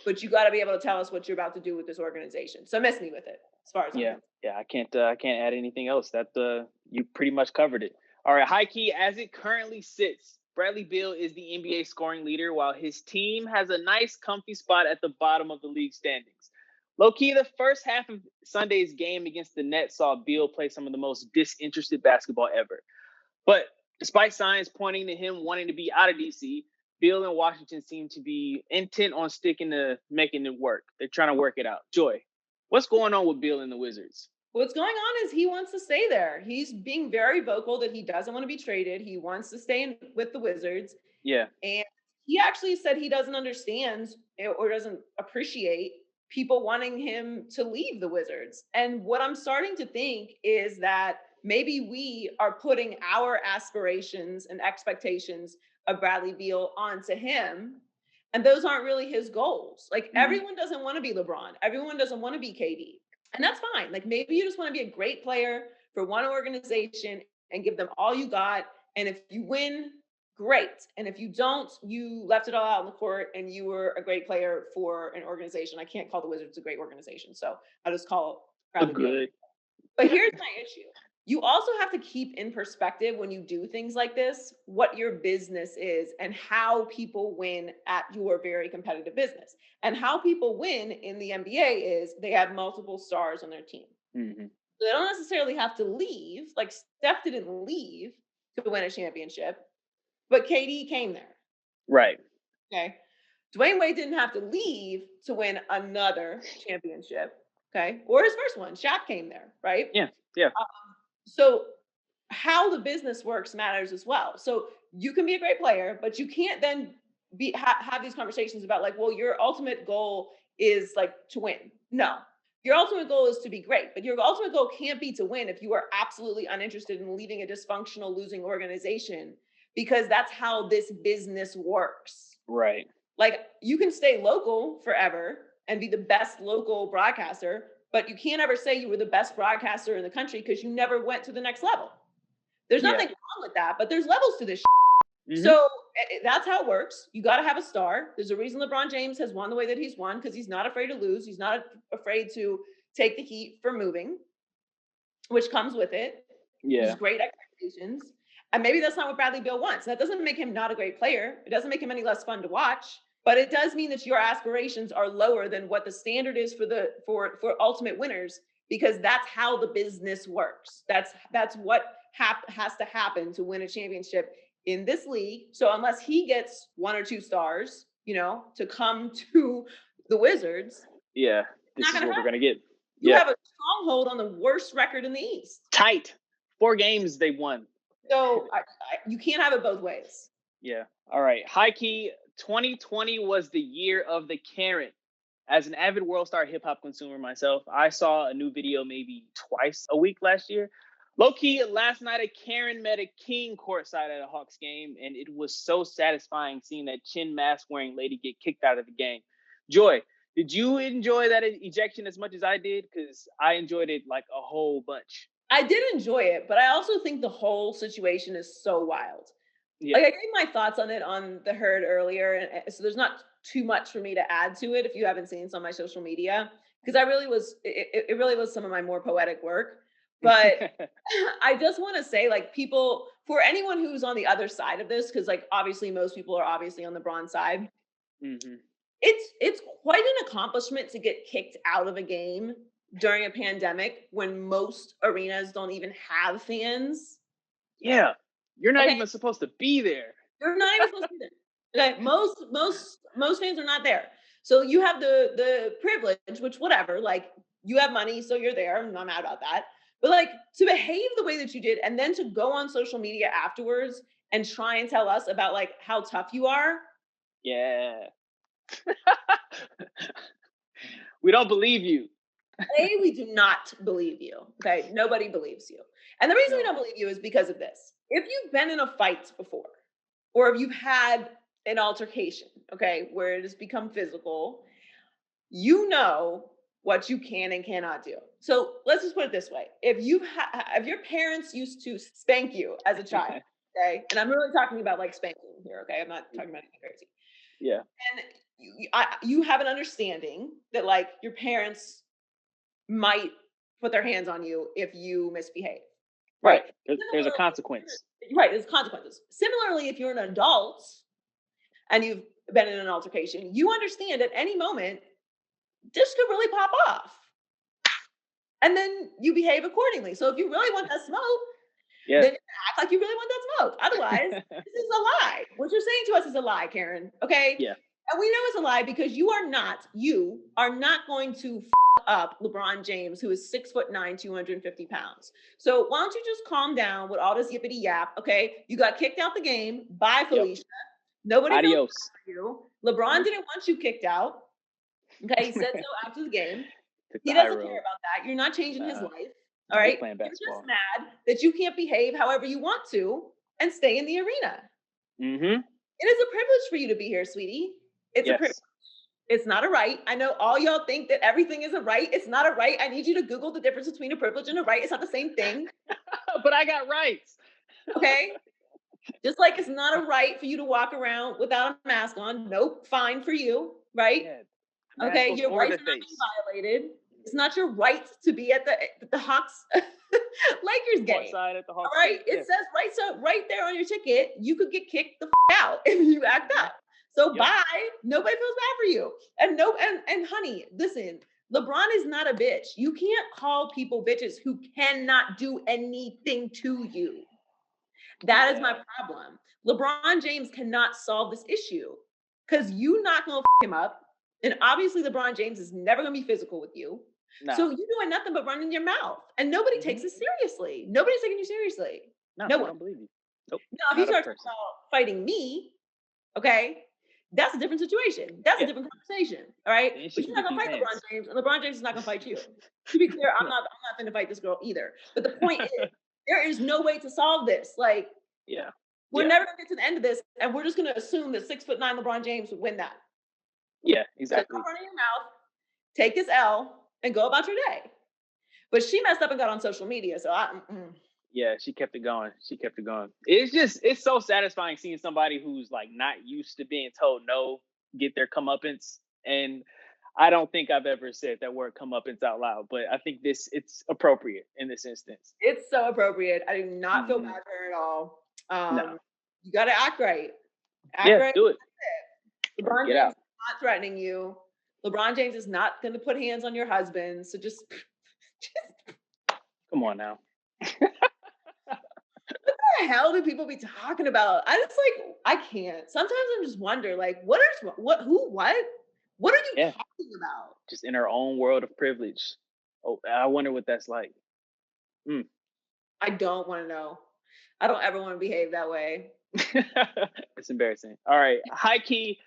Speaker 1: but you got to be able to tell us what you're about to do with this organization. So miss me with it, as far as I'm concerned.
Speaker 6: I can't add anything else. That you pretty much covered it. All right, high key, as it currently sits, Bradley Beal is the NBA scoring leader, while his team has a nice, comfy spot at the bottom of the league standings. Low-key, the first half of Sunday's game against the Nets saw Beal play some of the most disinterested basketball ever. But despite signs pointing to him wanting to be out of DC, Beal and Washington seem to be intent on sticking to making it work. They're trying to work it out. Joy, what's going on with Beal and the Wizards?
Speaker 1: What's going on is he wants to stay there. He's being very vocal that he doesn't want to be traded. He wants to stay with the Wizards.
Speaker 6: Yeah.
Speaker 1: And he actually said he doesn't understand or doesn't appreciate people wanting him to leave the Wizards. And what I'm starting to think is that maybe we are putting our aspirations and expectations of Bradley Beal onto him. And those aren't really his goals. Like, everyone doesn't want to be LeBron. Everyone doesn't want to be KD. And that's fine. Like, maybe you just want to be a great player for one organization and give them all you got. And if you win, great. And if you don't, you left it all out on the court and you were a great player for an organization. I can't call the Wizards a great organization, so I'll just call Bradley Beal.
Speaker 6: Good.
Speaker 1: But here's my issue. You also have to keep in perspective when you do things like this, what your business is and how people win at your very competitive business. And how people win in the NBA is they have multiple stars on their team.
Speaker 6: Mm-hmm.
Speaker 1: So they don't necessarily have to leave. Like Steph didn't leave to win a championship, but KD came there.
Speaker 6: Right.
Speaker 1: Okay. Dwayne Wade didn't have to leave to win another championship. Okay. Or his first one. Shaq came there. Right.
Speaker 6: Yeah. Yeah.
Speaker 1: So how the business works matters as well. So you can be a great player, but you can't then have these conversations about like, well, your ultimate goal is like to win. No, your ultimate goal is to be great, but your ultimate goal can't be to win if you are absolutely uninterested in leaving a dysfunctional, losing organization, because that's how this business works.
Speaker 6: Right.
Speaker 1: Like you can stay local forever and be the best local broadcaster, but you can't ever say you were the best broadcaster in the country because you never went to the next level. There's nothing wrong with that, but there's levels to this. Mm-hmm. So that's how it works. You got to have a star. There's a reason LeBron James has won the way that he's won, because he's not afraid to lose. He's not afraid to take the heat for moving, which comes with it.
Speaker 6: Yeah.
Speaker 1: There's great expectations. And maybe that's not what Bradley Beal wants. That doesn't make him not a great player. It doesn't make him any less fun to watch. But it does mean that your aspirations are lower than what the standard is for ultimate winners, because that's how the business works. That's what has to happen to win a championship in this league. So unless he gets 1 or 2 stars, to come to the Wizards,
Speaker 6: this is what we're gonna get.
Speaker 1: You have a stronghold on the worst record in the East.
Speaker 6: Tight. 4 games they won.
Speaker 1: So you can't have it both ways.
Speaker 6: Yeah. All right. High key. 2020 was the year of the Karen. As an avid World Star hip hop consumer myself, I saw a new video maybe twice a week last year. Low key, last night a Karen met a king courtside at a Hawks game, and it was so satisfying seeing that chin mask wearing lady get kicked out of the game. Joy, did you enjoy that ejection as much as I did? Because I enjoyed it like a whole bunch.
Speaker 1: I did enjoy it, but I also think the whole situation is so wild. Yeah. Like I gave my thoughts on it on the Herd earlier, and so there's not too much for me to add to it if you haven't seen it on my social media, because it really was some of my more poetic work. But I just want to say, like, people, for anyone who's on the other side of this, because like obviously most people are obviously on the Bron side. Mm-hmm. It's quite an accomplishment to get kicked out of a game during a pandemic when most arenas don't even have fans.
Speaker 6: Yeah. You're not even supposed to be there.
Speaker 1: You're not even supposed to be there. Okay, most fans are not there. So you have the privilege, which whatever, like you have money, so you're there. I'm not mad about that. But like to behave the way that you did, and then to go on social media afterwards and try and tell us about like how tough you are.
Speaker 6: Yeah. We don't believe you.
Speaker 1: We do not believe you. Okay. Nobody believes you. And the reason we don't believe you is because of this. If you've been in a fight before, or if you've had an altercation, okay, where it has become physical, you know what you can and cannot do. So let's just put it this way. If your parents used to spank you as a child, okay, and I'm really talking about like spanking here, okay? I'm not talking about anything crazy.
Speaker 6: Yeah.
Speaker 1: And you have an understanding that like your parents might put their hands on you if you misbehave.
Speaker 6: Right. There's a consequence.
Speaker 1: Right. There's consequences. Similarly, if you're an adult and you've been in an altercation, you understand at any moment, this could really pop off. And then you behave accordingly. So if you really want that smoke, then you act like you really want that smoke. Otherwise, this is a lie. What you're saying to us is a lie, Karen. Okay?
Speaker 6: Yeah.
Speaker 1: And we know it's a lie because you are not going to up LeBron James, who is 6'9", 250 pounds. So why don't you just calm down with all this yippity yap? Okay. You got kicked out the game. Bye, Felicia. Nobody
Speaker 6: Adios.
Speaker 1: You. LeBron didn't want you kicked out. Okay. He said so after the game. He doesn't care about that. You're not changing his life. All right. You're just mad that you can't behave however you want to and stay in the arena. Mm-hmm. It is a privilege for you to be here, sweetie. It's a privilege. It's not a right. I know all y'all think that everything is a right. It's not a right. I need you to Google the difference between a privilege and a right. It's not the same thing.
Speaker 6: But I got rights.
Speaker 1: Okay. Just like it's not a right for you to walk around without a mask on. Nope, fine for you, right?
Speaker 6: Yeah.
Speaker 1: Okay,
Speaker 6: Mask
Speaker 1: your
Speaker 6: over
Speaker 1: rights
Speaker 6: the
Speaker 1: are not being
Speaker 6: face.
Speaker 1: violated. It's not your right to be at the Hawks Lakers game.
Speaker 6: Courtside at the
Speaker 1: All
Speaker 6: Hawks
Speaker 1: right,
Speaker 6: game.
Speaker 1: it says right there on your ticket, you could get kicked the out if you act up. So bye. Nobody feels bad for you. And honey, listen, LeBron is not a bitch. You can't call people bitches who cannot do anything to you. That is my problem. LeBron James cannot solve this issue because you not gonna him up. And obviously LeBron James is never gonna be physical with you.
Speaker 6: No.
Speaker 1: So you're doing nothing but running your mouth. And nobody takes it seriously. Nobody's taking you seriously.
Speaker 6: No,
Speaker 1: No
Speaker 6: I
Speaker 1: one.
Speaker 6: don't believe you. Nope.
Speaker 1: Now, if you start talking about fighting me, okay, that's a different situation. That's a different conversation. All right. But you're not gonna fight LeBron James, and LeBron James is not gonna fight you. To be clear, I'm not gonna fight this girl either. But the point is, there is no way to solve this. Like, we're never gonna get to the end of this, and we're just gonna assume that 6'9" LeBron James would win that.
Speaker 6: Yeah, exactly.
Speaker 1: So stop running your mouth, take his L, and go about your day. But she messed up and got on social media, so
Speaker 6: yeah, she kept it going. It's so satisfying seeing somebody who's like not used to being told no get their comeuppance. And I don't think I've ever said that word comeuppance out loud, but I think it's appropriate in this instance.
Speaker 1: It's so appropriate. I do not feel bad for her at all.
Speaker 6: No.
Speaker 1: You got to act right. Act right.
Speaker 6: Do it.
Speaker 1: LeBron James is not threatening you. LeBron James is not going to put hands on your husband. So just
Speaker 6: come on now.
Speaker 1: What the hell do people be talking about? I can't. Sometimes I just wonder, like, what are you talking about?
Speaker 6: Just in her own world of privilege. Oh, I wonder what that's like.
Speaker 1: I don't want to know. I don't ever want to behave that way.
Speaker 6: It's embarrassing. All right. High key,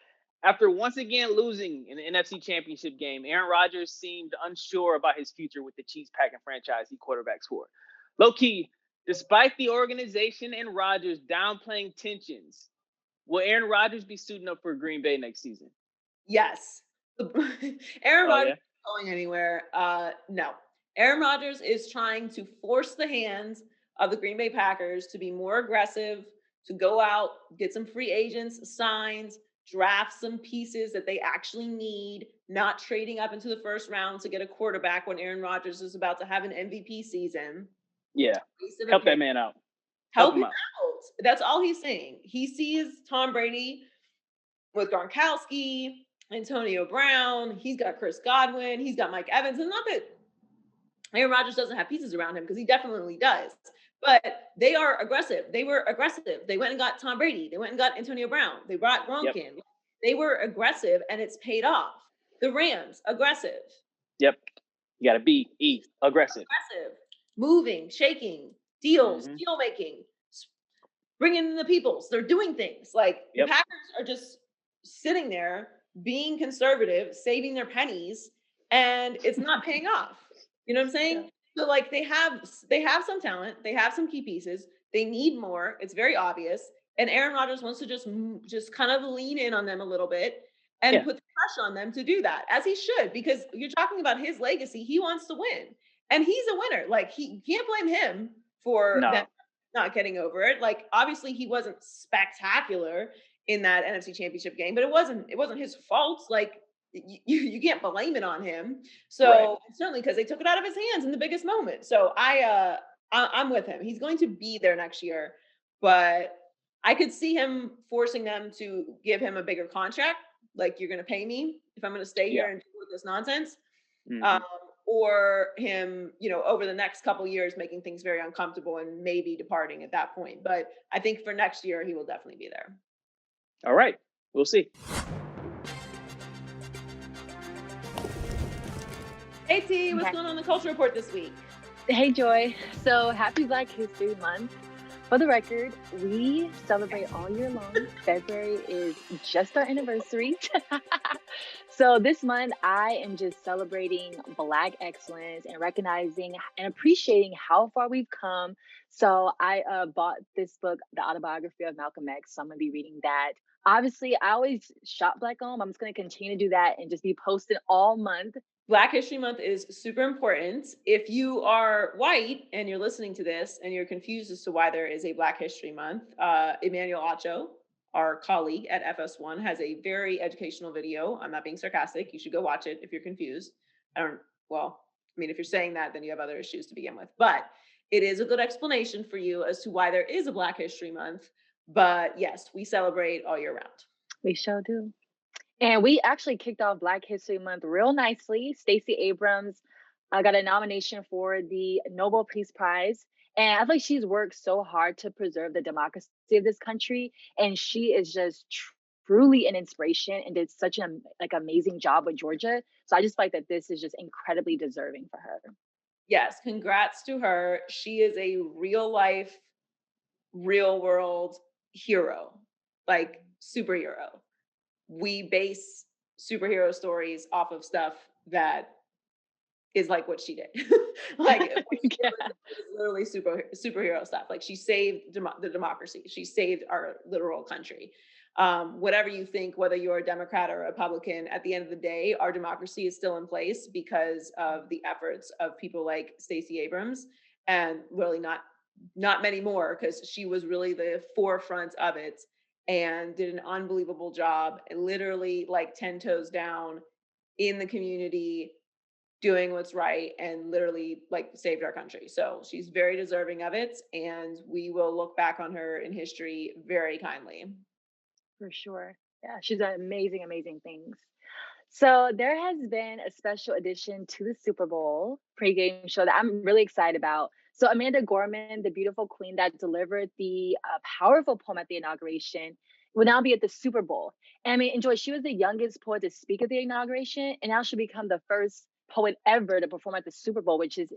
Speaker 6: after once again losing in the NFC Championship game, Aaron Rodgers seemed unsure about his future with the Chiefs packing franchise he quarterbacks for. Low key, despite the organization and Rodgers downplaying tensions, will Aaron Rodgers be suiting up for Green Bay next season?
Speaker 1: Yes. Aaron Rodgers isn't going anywhere. No. Aaron Rodgers is trying to force the hands of the Green Bay Packers to be more aggressive, to go out, get some free agents, signs, draft some pieces that they actually need, not trading up into the first round to get a quarterback when Aaron Rodgers is about to have an MVP season.
Speaker 6: Yeah. Help that man out.
Speaker 1: Help him out. That's all he's saying. He sees Tom Brady with Gronkowski, Antonio Brown. He's got Chris Godwin. He's got Mike Evans. And not that Aaron Rodgers doesn't have pieces around him, because he definitely does. But they are aggressive. They were aggressive. They went and got Tom Brady. They went and got Antonio Brown. They brought Gronk in. They were aggressive, and it's paid off. The Rams, aggressive.
Speaker 6: Yep. You got to be aggressive.
Speaker 1: Aggressive. Moving, shaking, deals, deal making, bringing in the peoples. They're doing things. Like, the Packers are just sitting there being conservative, saving their pennies, and it's not paying off. You know what I'm saying? Yeah. So, like, they have some talent. They have some key pieces. They need more. It's very obvious. And Aaron Rodgers wants to just kind of lean in on them a little bit and put the pressure on them to do that, as he should, because you're talking about his legacy. He wants to win, and he's a winner. Like, you can't blame him for them not getting over it. Like, obviously he wasn't spectacular in that NFC Championship game, but it wasn't his fault. Like, you can't blame it on him. So certainly because they took it out of his hands in the biggest moment. So I'm with him. He's going to be there next year, but I could see him forcing them to give him a bigger contract. Like, you're going to pay me if I'm going to stay here and deal with this nonsense. Or him, over the next couple of years, making things very uncomfortable and maybe departing at that point. But I think for next year, he will definitely be there.
Speaker 6: All right. We'll see.
Speaker 1: Hey, T, what's going on in the Culture Report this week?
Speaker 7: Hey, Joy. So happy Black History Month. For the record, we celebrate all year long. February is just our anniversary. So this month, I am just celebrating Black excellence and recognizing and appreciating how far we've come. So I bought this book, The Autobiography of Malcolm X. So I'm going to be reading that. Obviously, I always shop Black owned. I'm just going to continue to do that and just be posted all month
Speaker 1: Black History Month is super important. If you are white and you're listening to this and you're confused as to why there is a Black History Month, Emmanuel Acho, our colleague at FS1, has a very educational video. I'm not being sarcastic. You should go watch it if you're confused. If you're saying that, then you have other issues to begin with. But it is a good explanation for you as to why there is a Black History Month. But yes, we celebrate all year round.
Speaker 7: We sure do. And we actually kicked off Black History Month real nicely. Stacey Abrams got a nomination for the Nobel Peace Prize. And I feel like she's worked so hard to preserve the democracy of this country. And she is just truly an inspiration and did such an amazing job with Georgia. So I just feel like that this is just incredibly deserving for her.
Speaker 1: Yes, congrats to her. She is a real life, real world hero, like superhero. We base superhero stories off of stuff that is like what she did. Literally superhero stuff. Like she saved the democracy. She saved our literal country. Whatever you think, whether you're a Democrat or a Republican, at the end of the day, our democracy is still in place because of the efforts of people like Stacey Abrams, and really not many more, because she was really the forefront of it and did an unbelievable job, and literally like 10 toes down in the community, doing what's right, and literally like saved our country. So she's very deserving of it, and we will look back on her in history very kindly.
Speaker 7: For sure. Yeah, she's done amazing, amazing things. So there has been a special addition to the Super Bowl pregame show that I'm really excited about. So Amanda Gorman, the beautiful queen that delivered the powerful poem at the inauguration, will now be at the Super Bowl. And I mean, enjoy, she was the youngest poet to speak at the inauguration, and now she'll become the first poet ever to perform at the Super Bowl, which is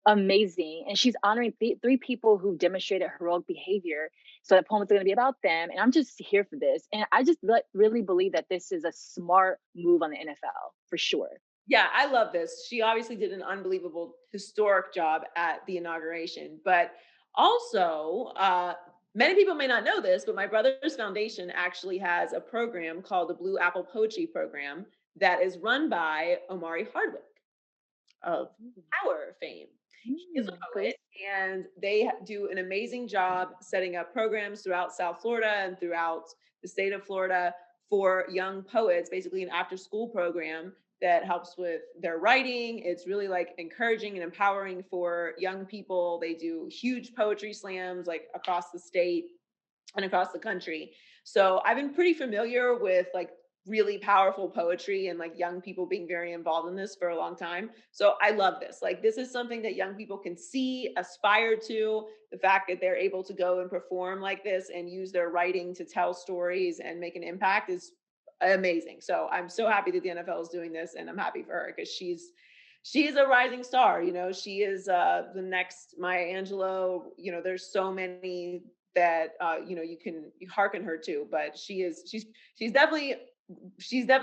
Speaker 7: amazing. And she's honoring three people who demonstrated heroic behavior. So the poem is going to be about them. And I'm just here for this. And I just really believe that this is a smart move on the NFL for sure.
Speaker 1: Yeah, I love this. She obviously did an unbelievable, historic job at the inauguration. But also, many people may not know this, but my brother's foundation actually has a program called the Blue Apple Poetry Program that is run by Omari Hardwick of Power fame. He is a poet, and they do an amazing job setting up programs throughout South Florida and throughout the state of Florida for young poets, basically an after school program that helps with their writing. It's really like encouraging and empowering for young people. They do huge poetry slams like across the state and across the country. So I've been pretty familiar with like really powerful poetry and like young people being very involved in this for a long time. So I love this. Like this is something that young people can see, aspire to. The fact that they're able to go and perform like this and use their writing to tell stories and make an impact is amazing. So I'm so happy that the NFL is doing this, and I'm happy for her because she's a rising star. You know, she is the next Maya Angelou. You know, there's so many that you hearken her to, but she's definitely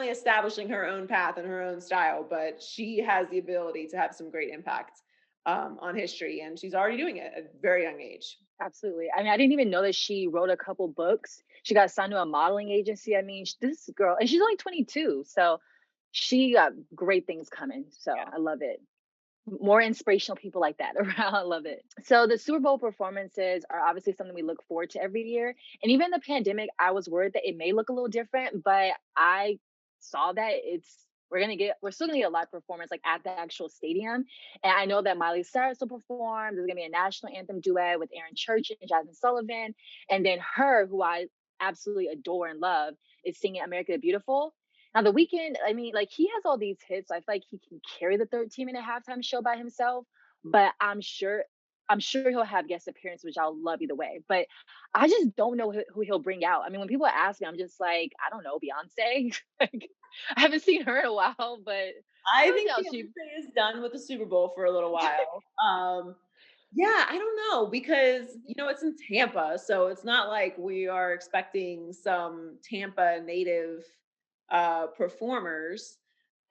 Speaker 1: establishing her own path and her own style, but she has the ability to have some great impact on history, and she's already doing it at a very young age.
Speaker 7: Absolutely. I mean, I didn't even know that she wrote a couple books. She got signed to a modeling agency. I mean, this girl, and she's only 22, so she got great things coming. So yeah. I love it. More inspirational people like that around. I love it. So the Super Bowl performances are obviously something we look forward to every year. And even the pandemic, I was worried that it may look a little different, but I saw that we're still gonna get a live performance like at the actual stadium. And I know that Miley Cyrus will perform. There's gonna be a national anthem duet with Aaron Church and Jasmine Sullivan. And then her, who I absolutely adore and love, is singing America the Beautiful. Now the Weeknd, I mean, like he has all these hits. So I feel like he can carry the 13-minute halftime show by himself. But I'm sure he'll have guest appearances, which I'll love either way. But I just don't know who he'll bring out. I mean, when people ask me, I'm just like, I don't know, Beyonce. Like, I haven't seen her in a while, but
Speaker 1: I think Beyonce is done with the Super Bowl for a little while. Yeah, I don't know, because it's in Tampa, so it's not like we are expecting some Tampa native performers.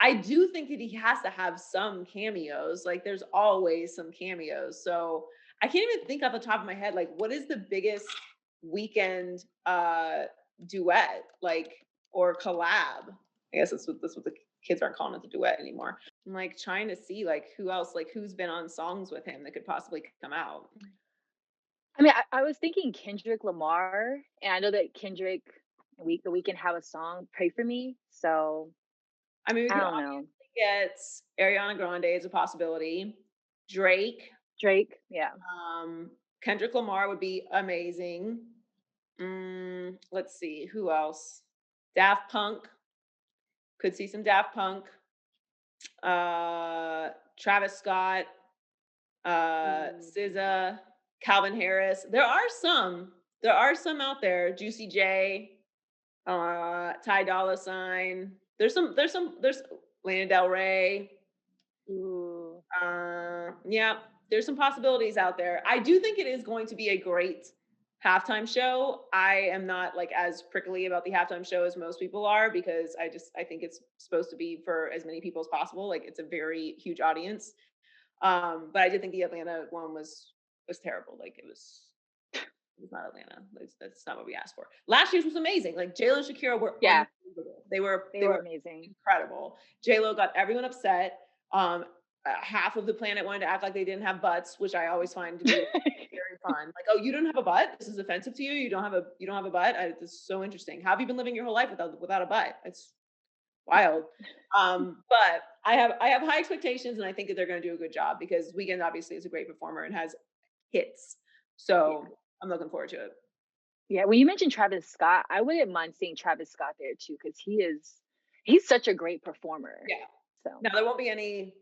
Speaker 1: I do think that he has to have some cameos. Like there's always some cameos. So I can't even think off the top of my head, like what is the biggest weekend duet, like, or collab? I guess that's what the kids aren't calling it the duet anymore. I'm like trying to see like who else, like who's been on songs with him that could possibly come out.
Speaker 7: I mean, I was thinking Kendrick Lamar, and I know that Kendrick, the Weeknd have a song, "Pray for Me." So
Speaker 1: I mean, we
Speaker 7: I
Speaker 1: could
Speaker 7: don't know.
Speaker 1: obviously get Ariana Grande as a possibility. Drake,
Speaker 7: Drake, yeah.
Speaker 1: Kendrick Lamar would be amazing. Let's see, who else? Daft Punk. Could see some Daft Punk. Travis Scott, SZA, Calvin Harris. There are some out there. Juicy J, Ty Dolla $ign. There's Lana Del Rey.
Speaker 7: Ooh.
Speaker 1: Yeah, there's some possibilities out there. I do think it is going to be a great halftime show. I am not like as prickly about the halftime show as most people are because I think it's supposed to be for as many people as possible. Like it's a very huge audience. But I did think the Atlanta one was terrible. Like it was not Atlanta. That's not what we asked for. Last year's was amazing. Like J-Lo and Shakira were unbelievable. They were
Speaker 7: amazing.
Speaker 1: Incredible. J-Lo got everyone upset. Half of the planet wanted to act like they didn't have butts, which I always find to be very fun. Like, oh, you don't have a butt? This is offensive to you? You don't have a butt? This is so interesting. How have you been living your whole life without a butt? It's wild. But I have high expectations, and I think that they're going to do a good job because Weeknd obviously is a great performer and has hits. So I'm looking forward to it.
Speaker 7: Yeah, when you mentioned Travis Scott, I wouldn't mind seeing Travis Scott there too because he's such a great performer.
Speaker 1: Yeah.
Speaker 7: So
Speaker 1: now there won't be any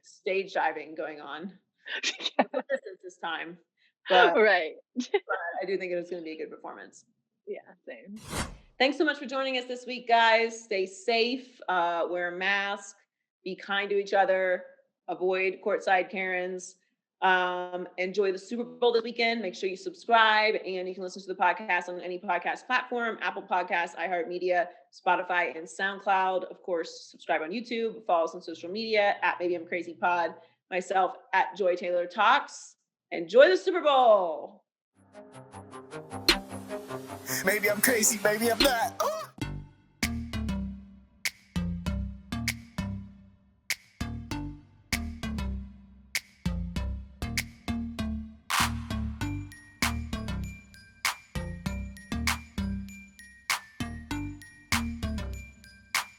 Speaker 1: stage diving going on this time. But,
Speaker 7: right.
Speaker 1: But I do think it is going to be a good performance.
Speaker 7: Yeah, same.
Speaker 1: Thanks so much for joining us this week, guys. Stay safe, wear a mask, be kind to each other, avoid courtside Karens. Enjoy the Super Bowl this weekend. Make sure you subscribe, and you can listen to the podcast on any podcast platform: Apple Podcasts, iHeartMedia, Spotify, and SoundCloud. Of course, subscribe on YouTube. Follow us on social media at Maybe I'm Crazy Pod. Myself at Joy Taylor Talks. Enjoy the Super Bowl.
Speaker 2: Maybe I'm crazy, maybe I'm not.